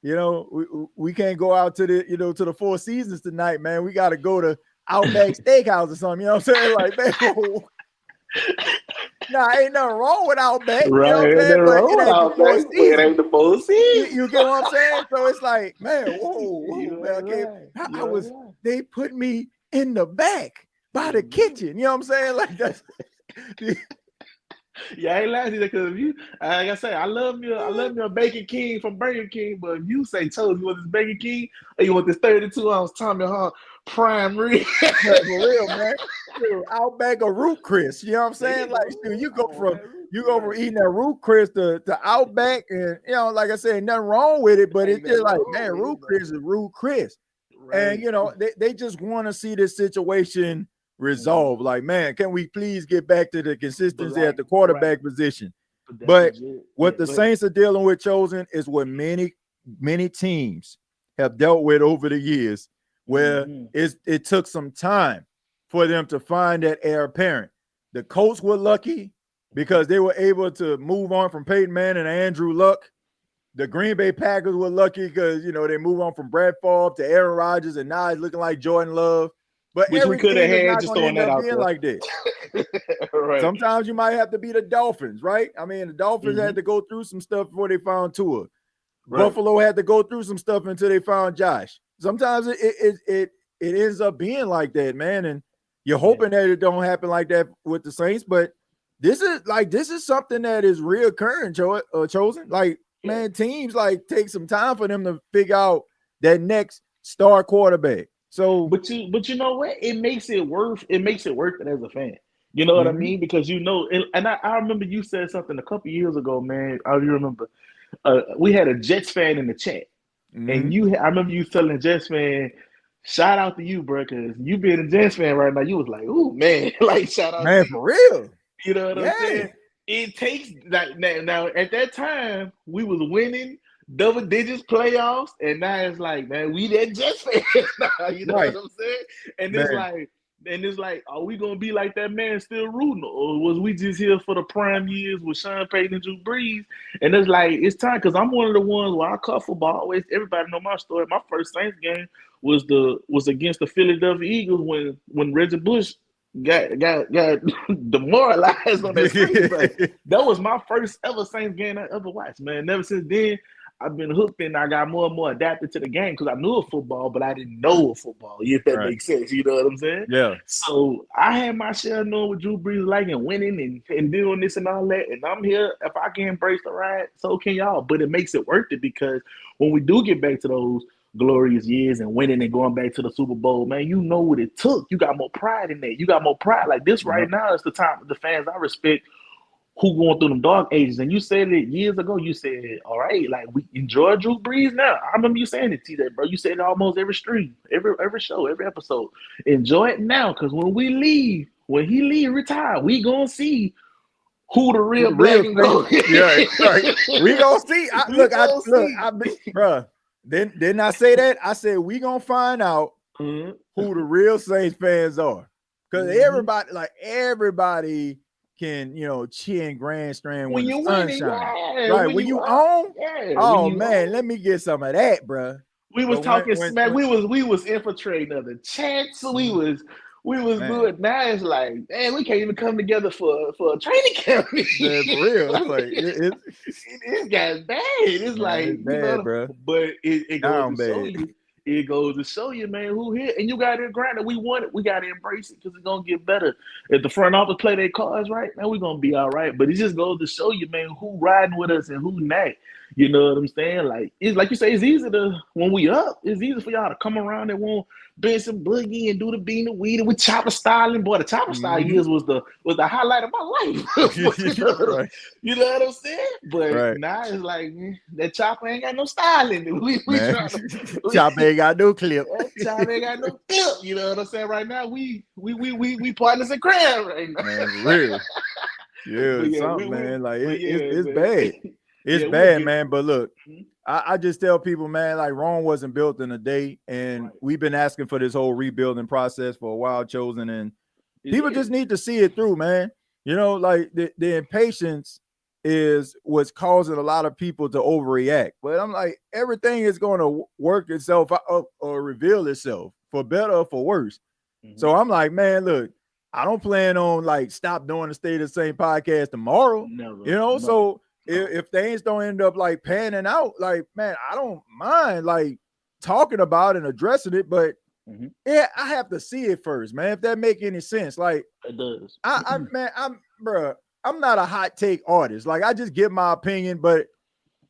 [SPEAKER 1] you know, we can't go out to the, you know, to the Four Seasons tonight, man. We got to go to Outback Steakhouse or something." You know what I'm saying? Like, man, nah, ain't nothing wrong with Outback.
[SPEAKER 7] Right,
[SPEAKER 1] you know what I'm saying? But
[SPEAKER 7] it ain't the Four Seasons.
[SPEAKER 1] You get what I'm saying? So it's like, man, whoa, man, they put me in the back by the kitchen. You know what I'm saying? Like, that's.
[SPEAKER 7] Yeah, I ain't laughing because you, like I say, I love me a Bacon King from Burger King, but if you say, "Chose, you want this Bacon King or you want this 32-ounce Tommy Hahn prime rib?"
[SPEAKER 1] For real, man. Outback or Root Chris. You know what I'm saying? Like, dude, you go from eating that Root Chris to Outback, and like I said, nothing wrong with it, but it's just like, man, Root Chris is Root Chris. Right. And they just want to see this situation resolved. Like, man, can we please get back to the consistency at the quarterback position? But what the Saints are dealing with, Chosen, is what many teams have dealt with over the years, where it took some time for them to find that heir apparent. The Colts were lucky because they were able to move on from Peyton Manning and Andrew Luck. The Green Bay Packers were lucky because, they move on from Brett Favre to Aaron Rodgers, and now he's looking like Jordan Love. But
[SPEAKER 7] which we could have had just throwing that out there.
[SPEAKER 1] Like this. Right. Sometimes you might have to be the Dolphins, right? I mean, the Dolphins had to go through some stuff before they found Tua. Right. Buffalo had to go through some stuff until they found Josh. Sometimes it ends up being like that, man. And you're hoping that it don't happen like that with the Saints, but this is something that is reoccurring, Chosen. Like, man, teams take some time for them to figure out that next star quarterback. So,
[SPEAKER 7] but you know what? It makes it worth it as a fan. You know what I mean? Because and I remember you said something a couple years ago, man. I remember we had a Jets fan in the chat, and I remember you telling Jets fan, shout out to you, bro, because you being a Jets fan right now, you was like, ooh, man, like shout out,
[SPEAKER 1] man,
[SPEAKER 7] to you.
[SPEAKER 1] For real.
[SPEAKER 7] You know what I'm saying? It takes that now. At that time, we was winning double digits playoffs, and now it's like, man, we that Jets fans now. You know what I'm saying? And it's like, are we gonna be like that man still rooting, or was we just here for the prime years with Sean Payton and Drew Brees? And it's like, it's time, because I'm one of the ones where I caught football. Always, everybody know my story. My first Saints game was against the Philadelphia Eagles when Reggie Bush got demoralized on that screen. That was my first ever Saints game I ever watched, man. Ever since then, I've been hooked, and I got more and more adapted to the game because I knew of football, but I didn't know of football, if that makes sense. You know what I'm saying?
[SPEAKER 1] Yeah.
[SPEAKER 7] So I had my share knowing what Drew Brees like and winning and doing this and all that. And I'm here. If I can embrace the ride, so can y'all. But it makes it worth it, because when we do get back to those glorious years and winning and going back to the Super Bowl, man, you know what it took. You got more pride in that. You got more pride. Like this right now is the time of the fans I respect who going through them dark ages. And you said it years ago. You said, all right, like, we enjoy Drew Brees now. I remember you saying it, TJ, bro. You said it almost every stream, every show, every episode. Enjoy it now, because when he retire, we gonna see who the real black and gold.
[SPEAKER 1] Yeah, right. We gonna see. Bro. Didn't I say that? I said we gonna find out who the real Saints fans are, because everybody can cheer and grandstand when you sunshine. Right when you own. Man, let me get some of that, bro.
[SPEAKER 7] We was talking smack. We was infiltrating other chats. We was good. Now it's like, man, we can't even come together for a training camp.
[SPEAKER 1] Man, for real, it's
[SPEAKER 7] got bad. It's like,
[SPEAKER 1] it's bad, bro.
[SPEAKER 7] But it goes to show you. It goes to show you, man, who here. And you got to grant it. We want it. We got to embrace it, because it's going to get better. If the front office play their cards right, now we're going to be all right. But it just goes to show you, man, who riding with us and who not. You know what I'm saying? Like, it's like you say, it's easy when we up, it's easy for y'all to come around and want Benson Boogie and do the bean and weed, and we chopper styling. Boy, the chopper style years was the highlight of my life.
[SPEAKER 1] Right.
[SPEAKER 7] You know what I'm saying? But now it's like, man, that chopper ain't got no styling.
[SPEAKER 1] Chopper ain't got no clip.
[SPEAKER 7] Chopper ain't got no clip. You know what I'm saying? Right now, we partners in crime right now.
[SPEAKER 1] Man, for real. Man. Like it's bad. It's bad, man. But look, I just tell people, man, like, Rome wasn't built in a day, and we've been asking for this whole rebuilding process for a while, Chosen, and people just need to see it through, man. Like the impatience is what's causing a lot of people to overreact. But I'm like, everything is going to work itself out or reveal itself for better or for worse. So I'm like, man, look, I don't plan on stop doing the State of the Same podcast tomorrow. Never. So if things don't end up panning out, man, I don't mind talking about and addressing it, but I have to see it first, man. If that make any sense, it
[SPEAKER 7] does.
[SPEAKER 1] I'm not a hot take artist. I just give my opinion, but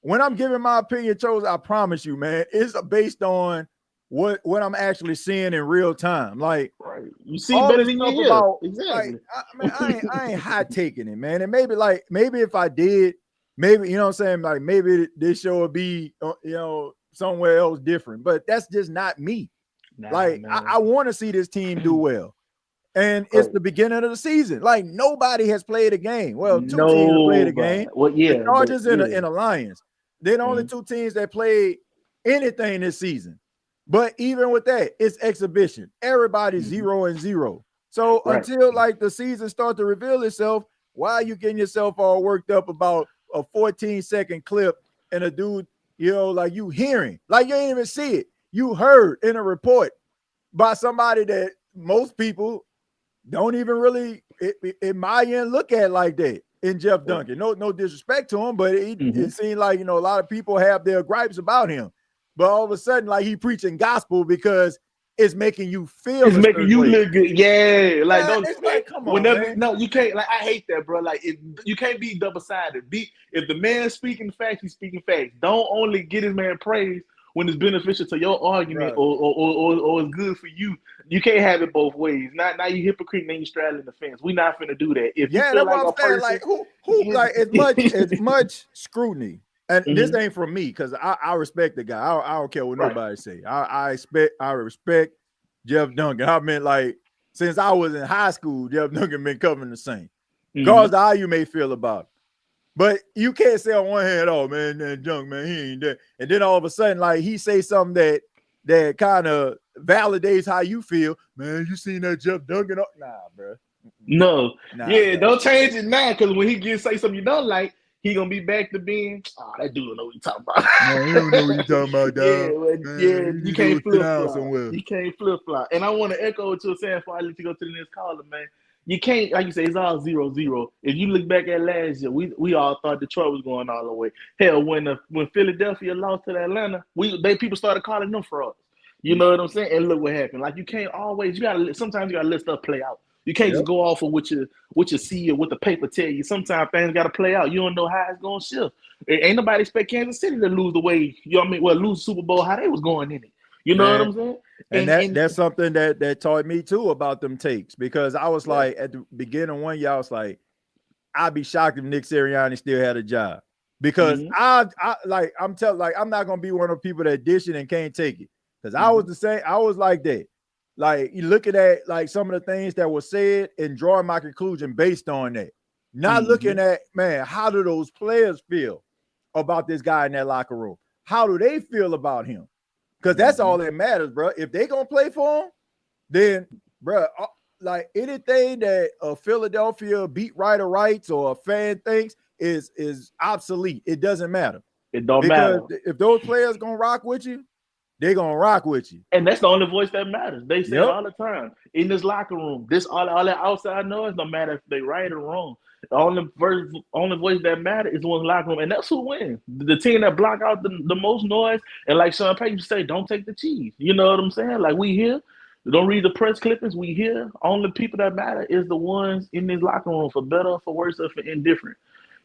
[SPEAKER 1] when I'm giving my opinion, I promise you, man, it's based on what I'm actually seeing in real time. Like,
[SPEAKER 7] right. You see
[SPEAKER 1] all
[SPEAKER 7] better
[SPEAKER 1] the
[SPEAKER 7] than you
[SPEAKER 1] stuff
[SPEAKER 7] hear.
[SPEAKER 1] about,
[SPEAKER 7] Exactly.
[SPEAKER 1] like, I ain't hot taking it, man. And maybe if I did, maybe, you know what I'm saying, like maybe this show would be, somewhere else different. But that's just not me. Like, I want to see this team do well. And it's the beginning of the season. Like, nobody has played a game. Well, two teams have played a game.
[SPEAKER 7] Well, yeah,
[SPEAKER 1] the Chargers and the Lions. They're the only two teams that played anything this season. But even with that, it's exhibition. Everybody's 0-0. So until like the season starts to reveal itself, why are you getting yourself all worked up about a 14-second clip and a dude, like you hearing, like you ain't even see it. You heard in a report by somebody that most people don't even really, in my end, look at like that in Jeff Duncan. No disrespect to him, but it seemed like, a lot of people have their gripes about him. But all of a sudden, like, he preaching gospel because it's making you feel.
[SPEAKER 7] It's making you look good. Yeah. Like,
[SPEAKER 1] it's like, come on, man.
[SPEAKER 7] No, you can't. Like, I hate that, bro. Like, you can't be double-sided. If the man's speaking facts, he's speaking facts. Don't only get his man praise when it's beneficial to your argument or it's good for you. You can't have it both ways. Now you hypocrite and then you straddling the fence. We're not finna do that. If you feel like a person,
[SPEAKER 1] like who like as much scrutiny, and this ain't from me because I respect the guy. I don't care what nobody say. I respect Jeff Duncan. I mean, like, since I was in high school, Jeff Duncan been covering the same. Regardless of how you may feel about it. But you can't say on one hand, oh man, that junk, man, he ain't that. And then all of a sudden, like, he say something that kind of validates how you feel. Man, you seen that Jeff Duncan? Nah, bro.
[SPEAKER 7] No.
[SPEAKER 1] Bro.
[SPEAKER 7] Don't change it now, because when he say something you don't like, he gonna be back to being, that dude don't know what you talking about.
[SPEAKER 1] Man, you don't know what you talking about, dog.
[SPEAKER 7] You can't flip-flop. You can't flip-flop. And I want to echo what you're saying before I let you go to the next caller, man. You can't, like you say, it's all 0-0. If you look back at last year, we all thought Detroit was going all the way. Hell, when Philadelphia lost to Atlanta, people started calling them frauds. You know what I'm saying? And look what happened. Like, you can't always, sometimes you gotta let stuff play out. You can't just go off of what you see or what the paper tell you. Sometimes things gotta play out. You don't know how it's gonna shift. Ain't nobody expect Kansas City to lose the way, lose the Super Bowl how they was going in it. You know what I'm saying?
[SPEAKER 1] And that's something that taught me too about them takes, because I was like, at the beginning one year, I was like, I'd be shocked if Nick Sirianni still had a job, because I'm not gonna be one of the people that dish it and can't take it, because I was the same. I was like that. Like, you looking at like some of the things that were said and drawing my conclusion based on that, not looking at, man, how do those players feel about this guy in that locker room? How do they feel about him? Because that's all that matters, bro. If they gonna play for him, then, bro, like, anything that a Philadelphia beat writer writes or a fan thinks is obsolete. It doesn't matter.
[SPEAKER 7] It don't matter.
[SPEAKER 1] Because if those players gonna rock with you, they're gonna rock with you.
[SPEAKER 7] And that's the only voice that matters. They say it all the time. In this locker room, all that outside noise, no matter if they right or wrong. The only voice that matters is the one in the locker room, and that's who wins. The team that block out the most noise, and like Sean Payton say, don't take the cheese. You know what I'm saying? Like, we here. Don't read the press clippings. We here. Only people that matter is the ones in this locker room, for better, for worse, or for indifferent.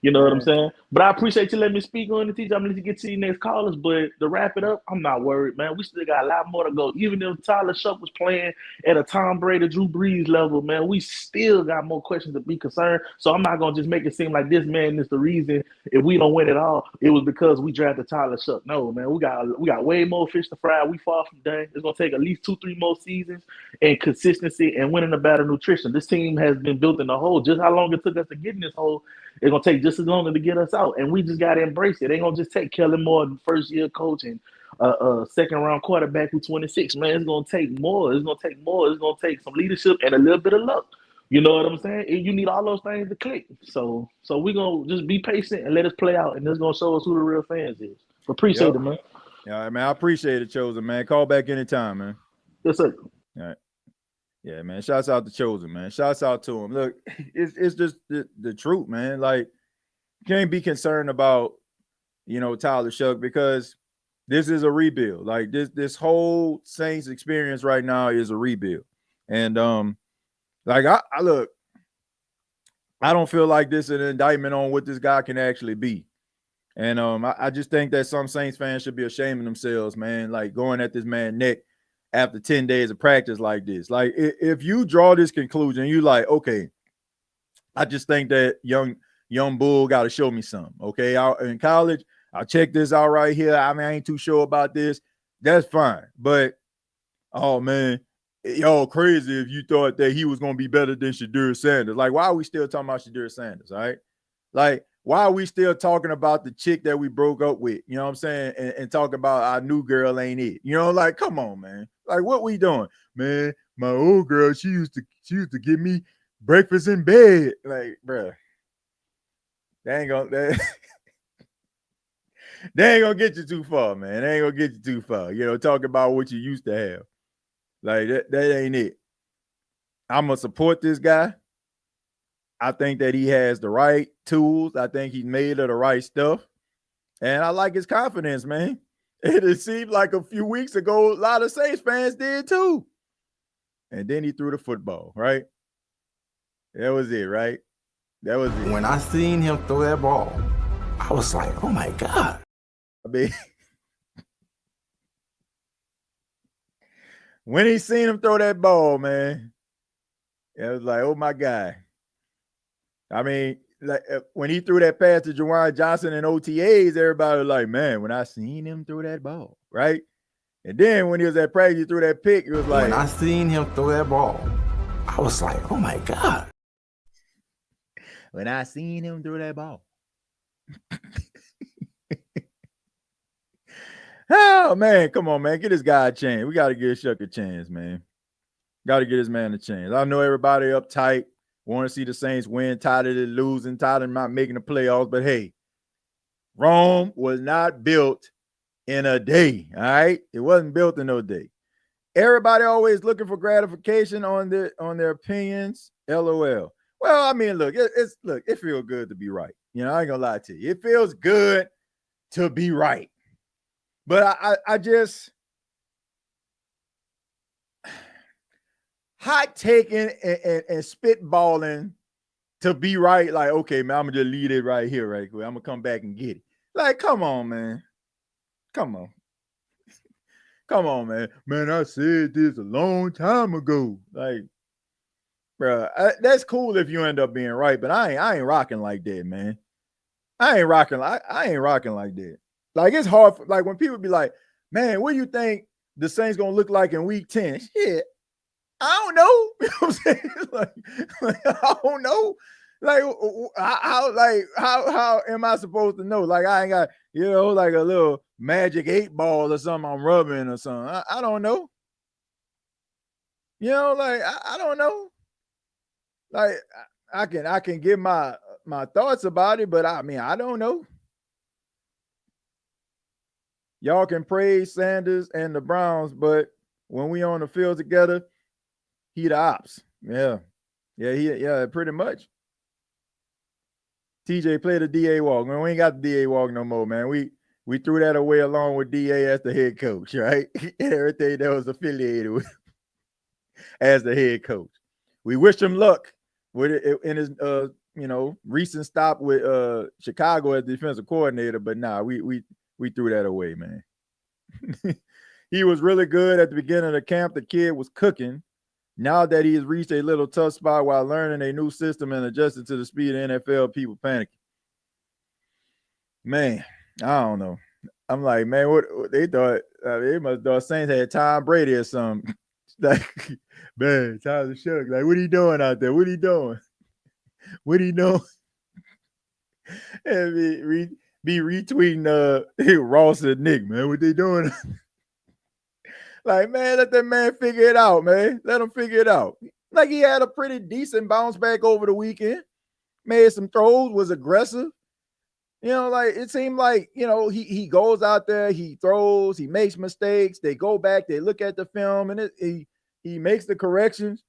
[SPEAKER 7] You know what I'm saying? But I appreciate you letting me speak on it, TJ. I'm going to get to you next callers. But to wrap it up, I'm not worried, man. We still got a lot more to go. Even if Tyler Shough was playing at a Tom Brady, Drew Brees level, man, we still got more questions to be concerned. So I'm not going to just make it seem like this man is the reason if we don't win at all, it was because we drafted Tyler Shough. No, man, we got way more fish to fry. We far from done. It's going to take at least 2-3 more seasons and consistency and winning a better nutrition. This team has been built in a hole. Just how long it took us to get in this hole, it's going to take just as long to get us out. And we just got to embrace it. They ain't going to just take Kellen Moore, first-year coach, and second-round quarterback who's 26. Man, it's going to take more. It's going to take more. It's going to take some leadership and a little bit of luck. You know what I'm saying? And you need all those things to click. So we're going to just be patient and let us play out, and it's going to show us who the real fans is. Appreciate it, man.
[SPEAKER 1] Yeah, man, I appreciate it, Chosen, man. Call back anytime, man.
[SPEAKER 7] Yes, sir.
[SPEAKER 1] All right. Yeah, man. Shouts out to Chosen, man. Shouts out to him. Look, it's just the truth, man. Like, you can't be concerned about, Tyler Shough, because this is a rebuild. Like, this whole Saints experience right now is a rebuild. And like, I look, I don't feel like this is an indictment on what this guy can actually be. And I just think that some Saints fans should be ashamed of themselves, man, like going at this man's neck after 10 days of practice like this. Like, if you draw this conclusion, you like, okay, I just think that young bull got to show me something. Okay, in college, I'll check this out right here. I mean, I ain't too sure about this. That's fine. But, oh, man, y'all crazy if you thought that he was going to be better than Shadur Sanders. Like, why are we still talking about Shadur Sanders, all right? Like, why are we still talking about the chick that we broke up with? You know what I'm saying? And talking about our new girl ain't it. You know, like, come on, man. Like, what we doing? Man, my old girl, she used to give me breakfast in bed. Like, bruh, they ain't gonna get you too far, man. They ain't gonna get you too far. You know, talk about what you used to have. Like, that ain't it. I'm gonna support this guy. I think that he has the right tools. I think he's made of the right stuff. And I like his confidence, man. It seemed like a few weeks ago, a lot of Saints fans did too. And then he threw the football, right? That was it, right? That was it.
[SPEAKER 8] When I seen him throw that ball, I was like, oh my God.
[SPEAKER 1] I mean, when he seen him throw that ball, man, it was like, oh my God. I mean, like when he threw that pass to Juwan Johnson in OTAs, everybody was like, man, when I seen him throw that ball, right? And then when he was at practice, he threw that pick, it was like,
[SPEAKER 8] when I seen him throw that ball, I was like, oh my God.
[SPEAKER 1] When I seen him throw that ball. Oh, man, come on, man. Get this guy a chance. We got to give Shough a chance, man. Got to get this man a chance. I know everybody uptight, want to see the Saints win, tired of it losing, tired of not making the playoffs. But, hey, Rome was not built in a day, all right? It wasn't built in no day. Everybody always looking for gratification on their opinions. LOL. Well, I mean, look, it feels good to be right. You know, I ain't gonna lie to you. It feels good to be right. But I just hot taking and spitballing to be right. Like, okay, man, I'm gonna just leave it right here, right quick. I'm gonna come back and get it. Like, come on, man. Come on. Come on, man. Man, I said this a long time ago. Like, bro, that's cool if you end up being right, but I ain't rocking like that, man. I ain't rocking like that. Like, it's hard for, like, when people be like, man, what do you think the Saints gonna look like in week 10? Shit, I don't know. You know what I'm saying? like I don't know. Like, how am I supposed to know? Like, I ain't got, you know, like a little magic 8 ball or something I'm rubbing or something. I don't know. You know, like, I don't know. Like, I can give my thoughts about it, but I mean, I don't know. Y'all can praise Sanders and the Browns, but when we on the field together, he the ops. Yeah, pretty much. TJ played the DA walk. Man, we ain't got the DA walk no more, man. We threw that away along with DA as the head coach, right? Everything that was affiliated with as the head coach. We wish him luck with it in his recent stop with Chicago as defensive coordinator, but nah, we threw that away, man. He was really good at the beginning of the camp. The kid was cooking. Now that he has reached a little tough spot while learning a new system and adjusting to the speed of NFL, people panicking. Man, I don't know. I'm like, man, what they thought? They must have thought Saints had Tom Brady or something. Like, man, Tyler Shough. Like, what are you doing out there? What are you doing? What are you doing? And be retweeting Ross and Nick, man. What they doing? Like, man, let that man figure it out, man. Let him figure it out. Like, he had a pretty decent bounce back over the weekend. Made some throws, was aggressive. You know, like, it seemed like, you know, he goes out there, he throws, he makes mistakes. They go back, they look at the film, and he makes the corrections.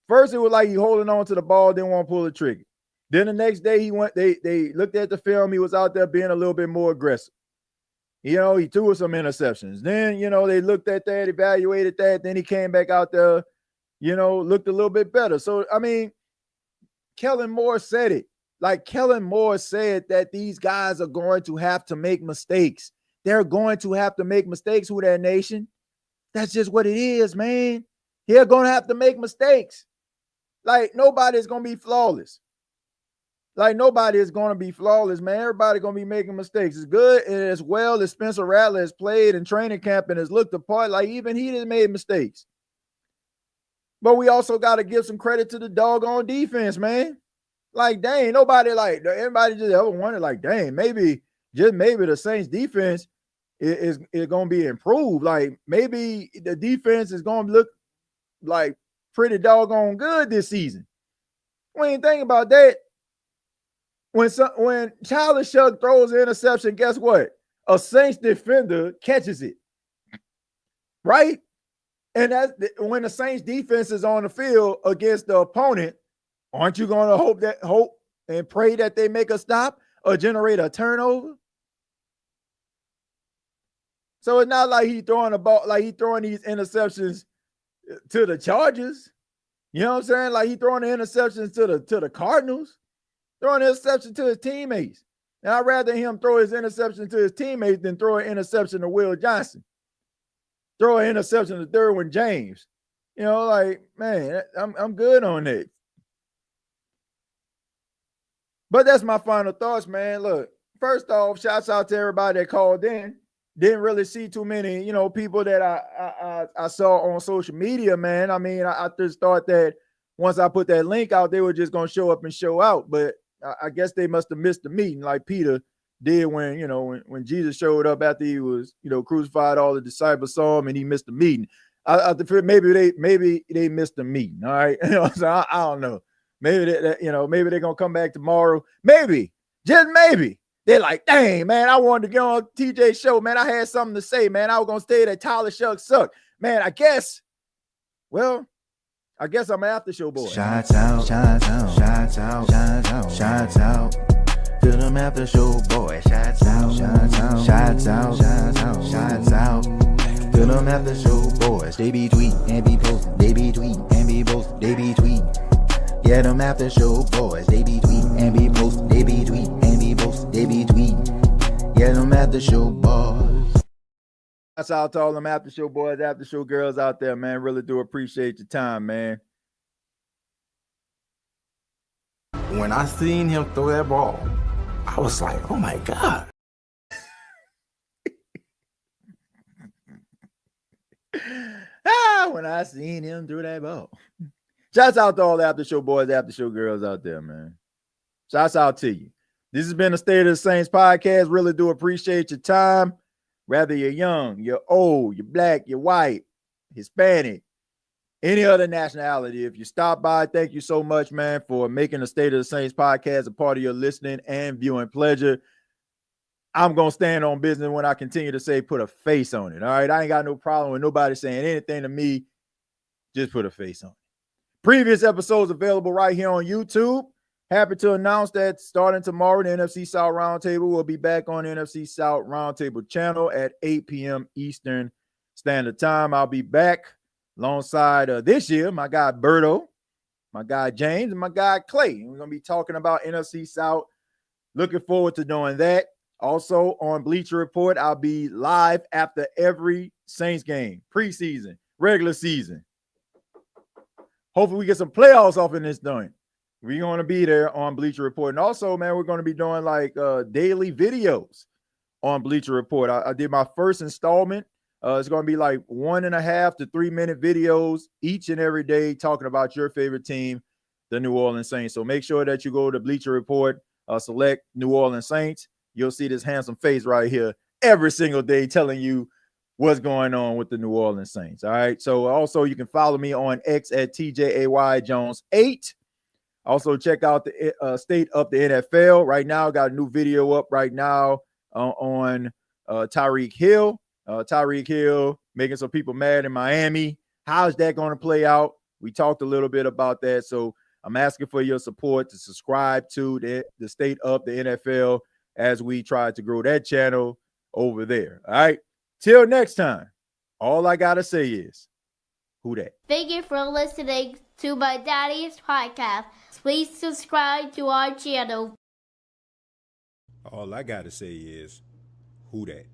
[SPEAKER 1] First, it was like he holding on to the ball, didn't want to pull the trigger. Then the next day they looked at the film. He was out there being a little bit more aggressive. You know, he threw some interceptions. Then, you know, they looked at that, evaluated that. Then he came back out there, you know, looked a little bit better. So, I mean, Kellen Moore said it. Like, Kellen Moore said that these guys are going to have to make mistakes. They're going to have to make mistakes with that nation. That's just what it is, man. He's going to have to make mistakes. Like, nobody's going to be flawless. Like, nobody is going to be flawless, man. Everybody going to be making mistakes. It's good and as well as Spencer Rattler has played in training camp and has looked apart. Like, even he didn't made mistakes. But we also got to give some credit to the doggone defense, man. Like, dang, nobody, like, everybody just ever wondered, like, dang, maybe the Saints defense is going to be improved. Like, maybe the defense is going to look like pretty doggone good this season. When you think about that, when Tyler Shough throws an interception, guess what? A Saints defender catches it, right? And that's when the Saints defense is on the field against the opponent. Aren't you going to hope and pray that they make a stop or generate a turnover? So it's not like he's throwing a ball, like he's throwing these interceptions to the Chargers. You know what I'm saying? Like he's throwing the interceptions to the Cardinals, throwing interception to his teammates. And I'd rather him throw his interception to his teammates than throw an interception to Will Johnson. Throw an interception to Derwin James. You know, like, man, I'm good on that. But that's my final thoughts, man. Look, first off, shouts out to everybody that called in. Didn't really see too many, you know, people that I saw on social media, man. I mean, I just thought that once I put that link out, they were just going to show up and show out. But I guess they must have missed the meeting like Peter did when, you know, when Jesus showed up after he was, you know, crucified, all the disciples saw him and he missed the meeting. I maybe they missed the meeting. All right. You know, so I don't know. Maybe maybe they're going to come back tomorrow. Maybe, just maybe. They're like, dang, man, I wanted to get on TJ's show, man. I had something to say, man. I was going to say that Tyler Shough sucked. Man, I guess I'm an after show boy.
[SPEAKER 9] Shots out to them after show boys. Shots out to them after show boys. They be tweet and be posting. They be tweet and be posting. They be tweet. Yeah, them after show boys. They be tweet and be posting. They be tweet and be posting. They be tweet. Yeah, them after show boys.
[SPEAKER 1] That's out to all them after show boys, after show girls out there, man. Really do appreciate your time, man.
[SPEAKER 8] When I seen him throw that ball, I was like, oh my God.
[SPEAKER 1] When I seen him throw that ball. Shouts out to all the after show boys, after show girls out there, man. Shouts out to you. This has been the State of the Saints podcast. Really do appreciate your time. Whether you're young, you're old, you're black, you're white, Hispanic, any other nationality. If you stop by, thank you so much, man, for making the State of the Saints podcast a part of your listening and viewing pleasure. I'm going to stand on business when I continue to say put a face on it, all right? I ain't got no problem with nobody saying anything to me. Just put a face on it. Previous episodes available right here on YouTube. Happy to announce that starting tomorrow, the NFC South Roundtable will be back on the NFC South Roundtable channel at 8 p.m. Eastern Standard Time. I'll be back alongside this year, my guy Berto, my guy James, and my guy Clay. We're going to be talking about NFC South. Looking forward to doing that. Also on Bleacher Report, I'll be live after every Saints game, preseason, regular season. Hopefully we get some playoffs off in this joint. We're going to be there on Bleacher Report. And also, man, we're going to be doing like daily videos on Bleacher Report. I did my first installment. It's going to be like 1.5 to 3 minute videos each and every day talking about your favorite team, the New Orleans Saints. So make sure that you go to Bleacher Report, select New Orleans Saints. You'll see this handsome face right here every single day telling you what's going on with the New Orleans Saints. All right. So also you can follow me on X at TJAYJones8. Also check out the State Up the NFL. Right now, I got a new video up right now on Tyreek Hill. Tyreek Hill making some people mad in Miami. How's that going to play out? We talked a little bit about that. So I'm asking for your support to subscribe to the State Up the NFL as we try to grow that channel over there. All right. Till next time, all I got to say is, who dat?
[SPEAKER 2] Thank you for listening to my daddy's podcast. Please subscribe to our channel.
[SPEAKER 3] All I gotta say is, who dat?